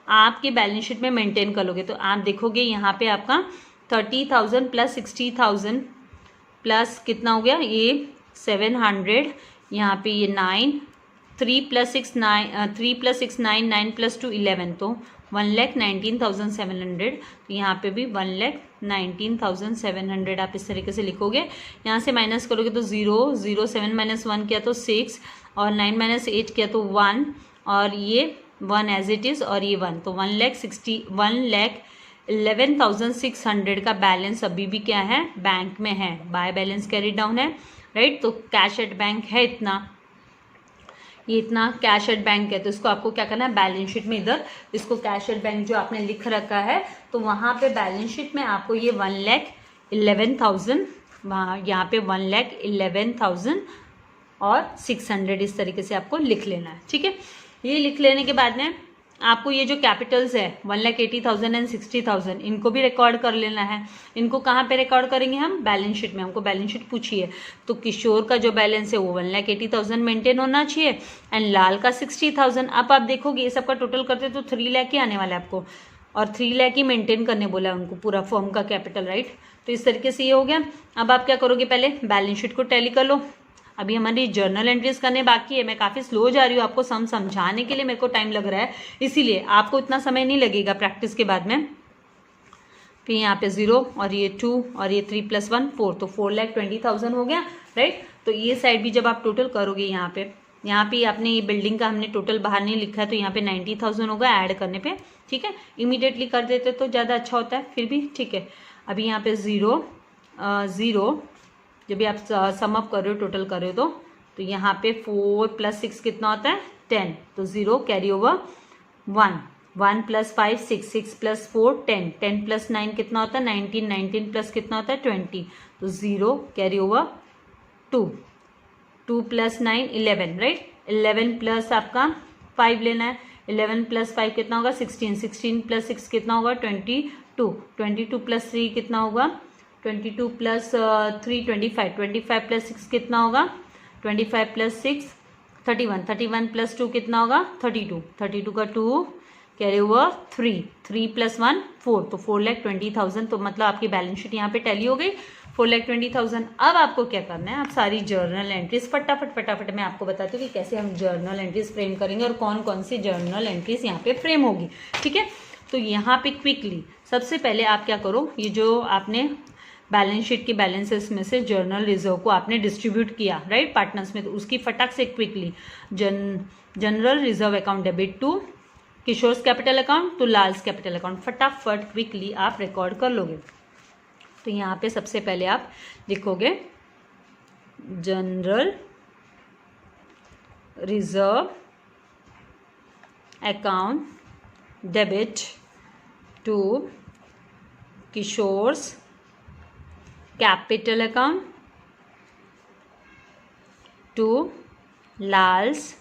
आपके बैलेंस शीट में मेंटेन कर लोगे। तो आप देखोगे यहाँ पे आपका 30,000 + 60,000 प्लस कितना हो गया, ये 700, यहाँ पे ये 9, 3 + 6 9, 9 + 2 11, तो 1,19,700। तो यहाँ पे भी 1,19,700 आप इस तरीके से लिखोगे। यहाँ से माइनस करोगे तो 0 0, 7 - 1 किया तो 6, और 9 - 8 किया तो 1, और ये 1 एज इट इज़, और ये 1, तो 1,11,600 का बैलेंस अभी भी क्या है, बैंक में है, बाय बैलेंस कैरी डाउन है, राइट। तो कैश एट बैंक है इतना, ये इतना कैश एट बैंक है। तो इसको आपको क्या करना है, बैलेंस शीट में इधर इसको कैश एट बैंक जो आपने लिख रखा है तो वहाँ पे बैलेंस शीट में आपको ये 1,11,000, वहाँ यहाँ पे 1,11,000 और 600 इस तरीके से आपको लिख लेना है, ठीक है। ये लिख लेने के बाद में आपको ये जो कैपिटल्स है 1,80,000 एंड 60,000 इनको भी रिकॉर्ड कर लेना है। इनको कहाँ पे रिकॉर्ड करेंगे हम, बैलेंस शीट में। हमको बैलेंस शीट पूछी है तो किशोर का जो बैलेंस है वो 1,80,000 मेंटेन होना चाहिए एंड लाल का 60,000। अब आप देखोगे ये सबका टोटल करते तो 3 लाख ही आने वाला है आपको, और 3 लाख ही मेंटेन करने बोला है उनको पूरा फर्म का कैपिटल, राइट। तो इस तरीके से ये हो गया। अब आप क्या करोगे, पहले बैलेंस शीट को टैली कर लो। अभी हमारी जर्नल एंट्रीज करने बाकी है, मैं काफ़ी स्लो जा रही हूँ, आपको समझाने के लिए मेरे को टाइम लग रहा है, इसीलिए आपको इतना समय नहीं लगेगा प्रैक्टिस के बाद में। फिर यहाँ पे 0 और ये 2 और ये 3 + 1 4, तो 4,20,000 हो गया, राइट। तो ये साइड भी जब आप टोटल करोगे यहाँ पे आपने ये बिल्डिंग का हमने टोटल बाहर नहीं लिखा है तो यहाँ पे 90,000 होगा ऐड करने पे, ठीक है। इमीडिएटली कर देते तो ज़्यादा अच्छा होता है, फिर भी ठीक है। अभी यहाँ पे 0 0 जब भी आप सम अप कर रहे हो, टोटल कर रहे हो तो यहाँ पे 4 + 6 कितना होता है 10, तो 0 कैरी ओवर 1, 1 + 5 6, 6 + 4 10, 10 + 9 कितना होता है 19, 19 प्लस कितना होता है 20, तो 0 कैरी ओवर 2, 2 + 9 11, राइट। 11 प्लस आपका 5 लेना है। 11 + 5 कितना होगा 16, 16 + 6 कितना होगा 22, 22 + 3 कितना होगा 22 + 3 25, 25 + 6 कितना होगा 25 + 6 31, 31 + 2 कितना होगा 32, 32 का 2 कैरी ओवर 3, 3 + 1 4, तो 4,20,000। तो मतलब आपकी बैलेंस शीट यहाँ पे टैली हो गई 4,20,000। अब आपको क्या करना है, आप सारी जर्नल एंट्रीज फटाफट मैं आपको बताती हूँ कि कैसे हम जर्नल एंट्रीज फ्रेम करेंगे और कौन कौन सी जर्नल एंट्रीज यहाँ पे फ्रेम होगी, ठीक है। तो यहाँ पे क्विकली सबसे पहले आप क्या करो, ये जो आपने बैलेंस शीट की बैलेंसेस में से जर्नल रिजर्व को आपने डिस्ट्रीब्यूट किया, राइट, पार्टनर्स में, तो उसकी फटाक से quickly general reserve account debit to Kishore's capital account to Lal's capital account, फटाफट क्विकली आप रिकॉर्ड कर लोगे। तो यहाँ पे सबसे पहले आप लिखोगे general reserve account debit to Kishore's capital account to Lal's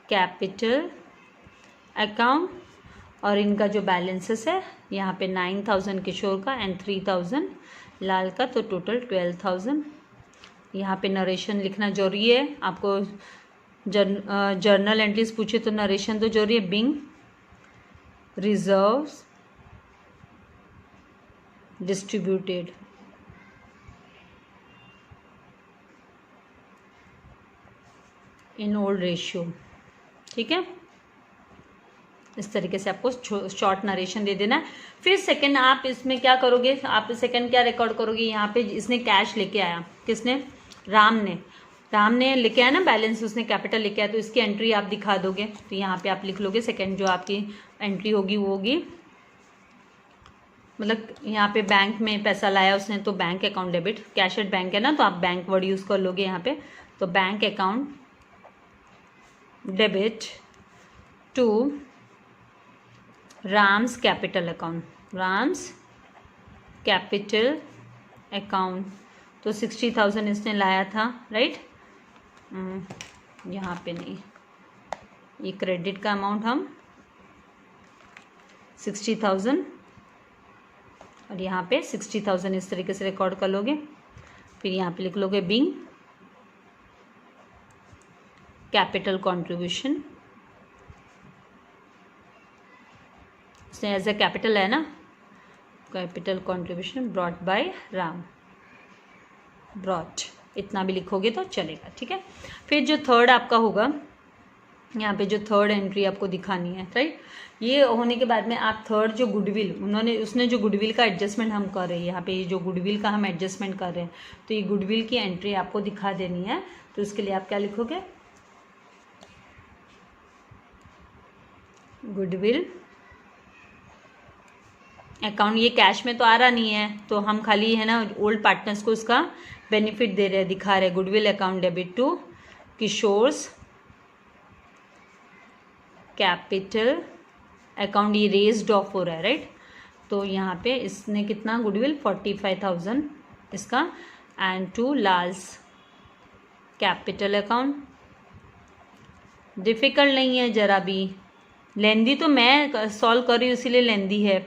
capital account, और इनका जो बैलेंसेस है यहाँ पे 9,000 किशोर का एंड 3,000 लाल का, तो टोटल 12,000। यहाँ पे नरेशन लिखना जरूरी है आपको। जर्नल एंट्रीज पूछे तो नरेशन तो जरूरी है। Being reserves distributed in old ratio, ठीक है। इस तरीके से आपको शॉर्ट नरेशन दे देना है। फिर सेकंड आप इसमें क्या करोगे, आप सेकंड क्या रिकॉर्ड करोगे, यहाँ पे इसने कैश लेके आया, किसने, राम ने लेके आया ना बैलेंस, उसने कैपिटल लेके आया, तो इसकी एंट्री आप दिखा दोगे। तो यहाँ पे आप लिख लोगे सेकंड जो आपकी एंट्री होगी वो होगी, मतलब यहाँ पे बैंक में पैसा लाया उसने तो bank account debit, cash at bank है ना, तो आप बैंक वर्ड यूज कर लोगे यहाँ पे। तो bank account debit to Ram's capital account, Ram's capital account, तो 60,000 इसने लाया था, राइट। यहाँ पे नहीं, ये क्रेडिट का अमाउंट हम 60,000 और यहाँ पे 60,000 इस तरीके से रिकॉर्ड कर लोगे। फिर यहाँ पे लिख लोगे बिंग कैपिटल कंट्रीब्यूशन, उसने एज ए कैपिटल है ना, capital contribution brought by Ram, brought, इतना भी लिखोगे तो चलेगा, ठीक है। फिर जो थर्ड आपका होगा, यहाँ पे जो थर्ड एंट्री आपको दिखानी है, राइट। ये होने के बाद में आप थर्ड जो गुडविल उसने जो गुडविल का एडजस्टमेंट हम कर रहे हैं, यहाँ पे ये जो गुडविल का हम एडजस्टमेंट कर रहे हैं, तो ये गुडविल की एंट्री आपको दिखा देनी है। तो उसके लिए आप क्या लिखोगे, गुडविल अकाउंट, ये कैश में तो आ रहा नहीं है, तो हम खाली है ना ओल्ड पार्टनर्स को इसका बेनिफिट दे रहे हैं, दिखा रहे हैं। Goodwill account debit to Kishore's capital account, ये रेज्ड ऑफ हो रहा है, राइट। तो यहाँ पे इसने कितना गुडविल 45,000 इसका, and to Lal's capital account, difficult नहीं है जरा भी, लेंदी तो मैं सॉल्व कर रही हूँ इसीलिए लेंदी है,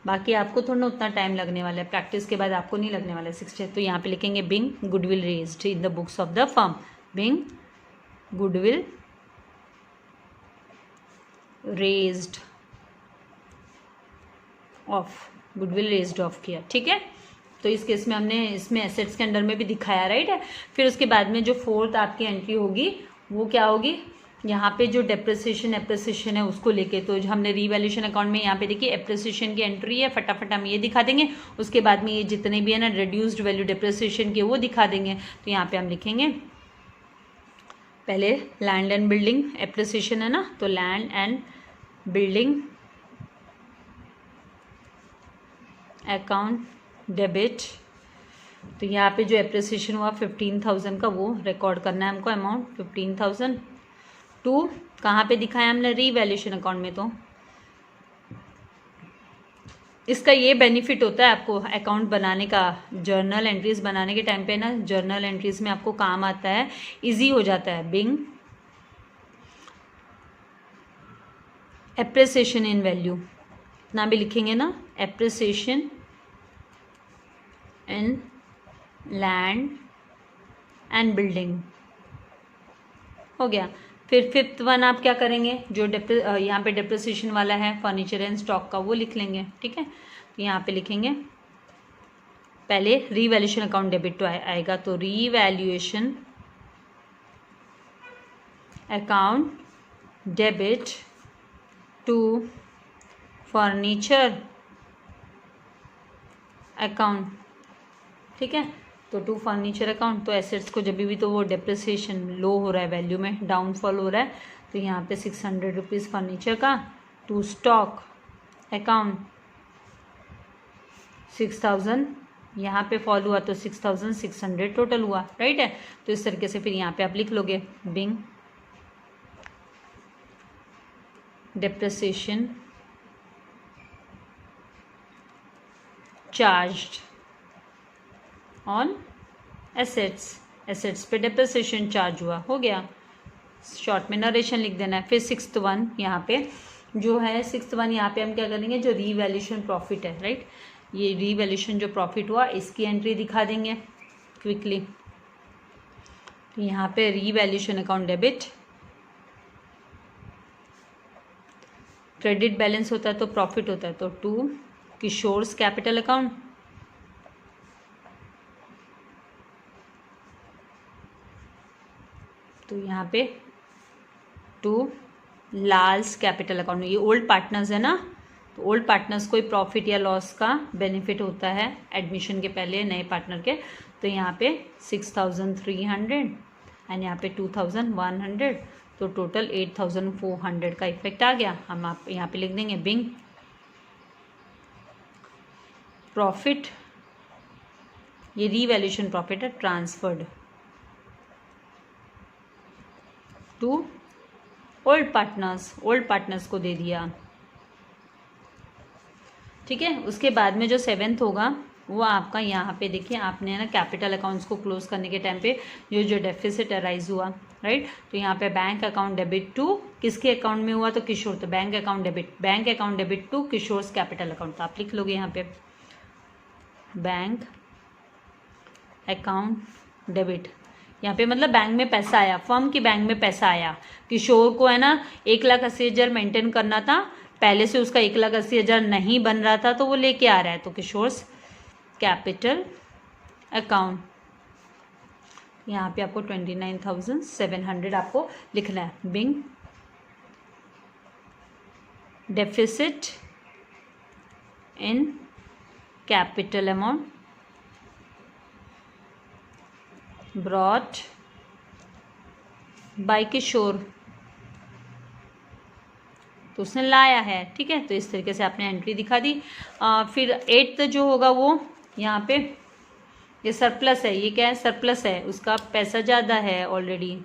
बाकी आपको थोड़ा उतना टाइम लगने वाला है, प्रैक्टिस के बाद आपको नहीं लगने वाला है 60। तो यहाँ पे लिखेंगे being goodwill raised in the books of the firm, being goodwill raised off, goodwill raised off किया, ठीक है। तो इस केस में हमने इसमें एसेट्स के अंडर में भी दिखाया, राइट है। फिर उसके बाद में जो फोर्थ आपकी एंट्री होगी वो क्या होगी, यहाँ पे जो एप्रिसिएशन है उसको लेके, तो हमने रीवैल्यूएशन अकाउंट में यहाँ पे देखिए एप्रिसिएशन की एंट्री है, फटाफट हम ये दिखा देंगे। उसके बाद में ये जितने भी है ना रिड्यूस्ड वैल्यू डेप्रिसिएशन के वो दिखा देंगे। तो यहाँ पे हम लिखेंगे पहले लैंड एंड बिल्डिंग एप्रिसिएशन है ना, तो land and building account debit, तो यहाँ पे जो एप्रिसिएशन हुआ 15,000 का वो रिकॉर्ड करना है हमको, अमाउंट 15,000 टू, कहाँ पे दिखाया हमने रीवैल्यूएशन अकाउंट में, तो इसका ये बेनिफिट होता है आपको अकाउंट बनाने का, जर्नल एंट्रीज बनाने के टाइम पे ना, जर्नल एंट्रीज में आपको काम आता है, इजी हो जाता है। बिंग एप्रिसिएशन इन वैल्यू, इतना भी लिखेंगे ना, appreciation in land and building, हो गया। फिर फिफ्थ वन आप क्या करेंगे, जो यहाँ पे डिप्रिसिएशन वाला है फर्नीचर एंड स्टॉक का, वो लिख लेंगे, ठीक है। तो यहाँ पे लिखेंगे पहले रीवैल्यूएशन अकाउंट डेबिट टू आएगा, तो revaluation account debit to furniture account, ठीक है। तो टू फर्नीचर अकाउंट, तो एसेट्स को जब भी तो वो डिप्रिसिएशन लो हो रहा है, वैल्यू में डाउनफॉल हो रहा है, तो यहाँ पे 600 रुपीज़ फर्नीचर का, टू स्टॉक अकाउंट 6000 यहाँ पे फॉल हुआ, तो 6600 टोटल हुआ, राइट है। तो इस तरीके से फिर यहाँ पे आप लिख लोगे being depreciation charged on assets, assets पे डिप्रिसिएशन चार्ज हुआ, हो गया। शॉर्ट में नरेशन लिख देना है। फिर सिक्स्थ वन यहाँ पे जो है, सिक्स्थ वन यहाँ पे हम क्या करेंगे, जो रीवैल्यूएशन प्रॉफिट है, राइट, ये रीवैल्यूएशन जो प्रॉफिट हुआ इसकी एंट्री दिखा देंगे क्विकली। तो यहाँ पे revaluation account debit, credit balance होता है तो प्रॉफिट होता है, तो टू किशोर्स कैपिटल अकाउंट, तो यहाँ पे टू लाल्स कैपिटल अकाउंट, ये ओल्ड पार्टनर्स है ना, तो ओल्ड पार्टनर्स को प्रॉफिट या लॉस का बेनिफिट होता है एडमिशन के पहले नए पार्टनर के, तो यहाँ पे 6300 एंड यहाँ पे 2100, तो टोटल 8400 का इफेक्ट आ गया। हम आप यहाँ पे लिख देंगे बिंग प्रॉफिट, ये रीवैल्यूएशन प्रॉफिट है, transferred to old partners, old partners को दे दिया, ठीक है। उसके बाद में जो सेवेंथ होगा वो आपका यहाँ पे देखिए, आपने ना कैपिटल अकाउंट्स को क्लोज करने के टाइम पे जो डेफिसिट अराइज हुआ, राइट, तो यहाँ पे बैंक अकाउंट डेबिट टू किसके अकाउंट में हुआ, तो किशोर, तो bank account debit to Kishore's capital account, तो आप लिख लोगे यहाँ पे बैंक अकाउंट डेबिट, यहाँ पे मतलब बैंक में पैसा आया, फर्म की बैंक में पैसा आया, किशोर को है ना 1,80,000 मेंटेन करना था, पहले से उसका 1,80,000 नहीं बन रहा था, तो वो लेके आ रहा है, तो किशोर्स कैपिटल अकाउंट, यहाँ पे आपको 29,700 आपको लिखना है। Being deficit in capital amount brought by Kishore, तो उसने लाया है, ठीक है। तो इस तरीके से आपने एंट्री दिखा दी। फिर एट्थ जो होगा वो यहाँ पे ये सरप्लस है, ये क्या है, सरप्लस है, उसका पैसा ज़्यादा है ऑलरेडी,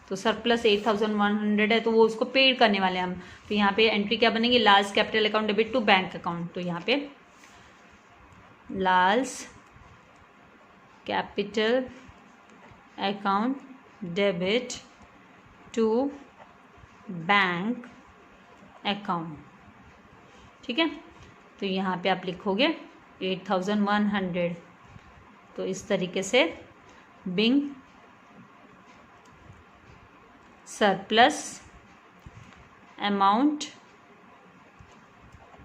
तो सरप्लस 8100 है, तो वो उसको पेड करने वाले हैं हम, तो यहाँ पे एंट्री क्या बनेगी, Lal's capital account debit to bank account, तो यहाँ पे Lal's capital account debit to bank account, ठीक है। तो यहाँ पे आप लिखोगे 8100, तो इस तरीके से being surplus amount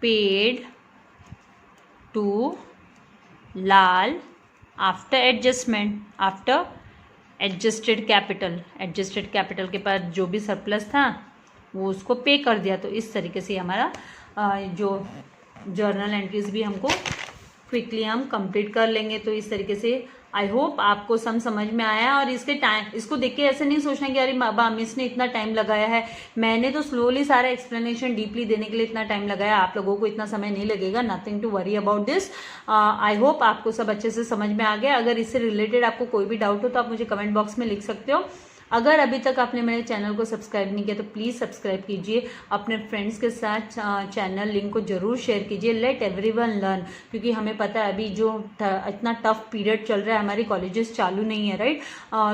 paid to Lal after adjustment, after adjusted capital के पास जो भी सरप्लस था वो उसको पे कर दिया, तो इस तरीके से हमारा जो जर्नल एंट्रीज भी हमको क्विकली हम कंप्लीट कर लेंगे। तो इस तरीके से आई होप आपको समझ में आया, और इसको देख के ऐसे नहीं सोचना कि अरे बाबा मिस ने इतना टाइम लगाया है, मैंने तो स्लोली सारा एक्सप्लेनेशन डीपली देने के लिए इतना टाइम लगाया, आप लोगों को इतना समय नहीं लगेगा, nothing to worry about this. I hope आपको सब अच्छे से समझ में आ गया। अगर इससे रिलेटेड आपको कोई भी डाउट हो तो आप मुझे कमेंट बॉक्स में लिख सकते हो। अगर अभी तक आपने मेरे चैनल को सब्सक्राइब नहीं किया तो प्लीज़ सब्सक्राइब कीजिए, अपने फ्रेंड्स के साथ चैनल लिंक को जरूर शेयर कीजिए। लेट एवरीवन लर्न, क्योंकि हमें पता है अभी जो इतना टफ पीरियड चल रहा है, हमारी कॉलेजेस चालू नहीं है, राइट,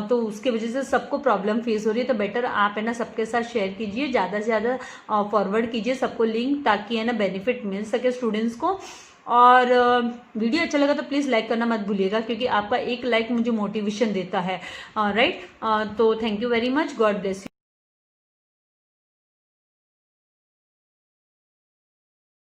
तो उसके वजह से सबको प्रॉब्लम फेस हो रही है। तो बेटर आप है ना सबके साथ शेयर कीजिए, ज़्यादा से ज़्यादा फॉरवर्ड कीजिए सबको लिंक, ताकि है ना बेनिफिट मिल सके स्टूडेंट्स को। और वीडियो अच्छा लगा तो प्लीज़ लाइक करना मत भूलिएगा, क्योंकि आपका एक लाइक मुझे मोटिवेशन देता है, राइट। तो thank you very much, God bless you.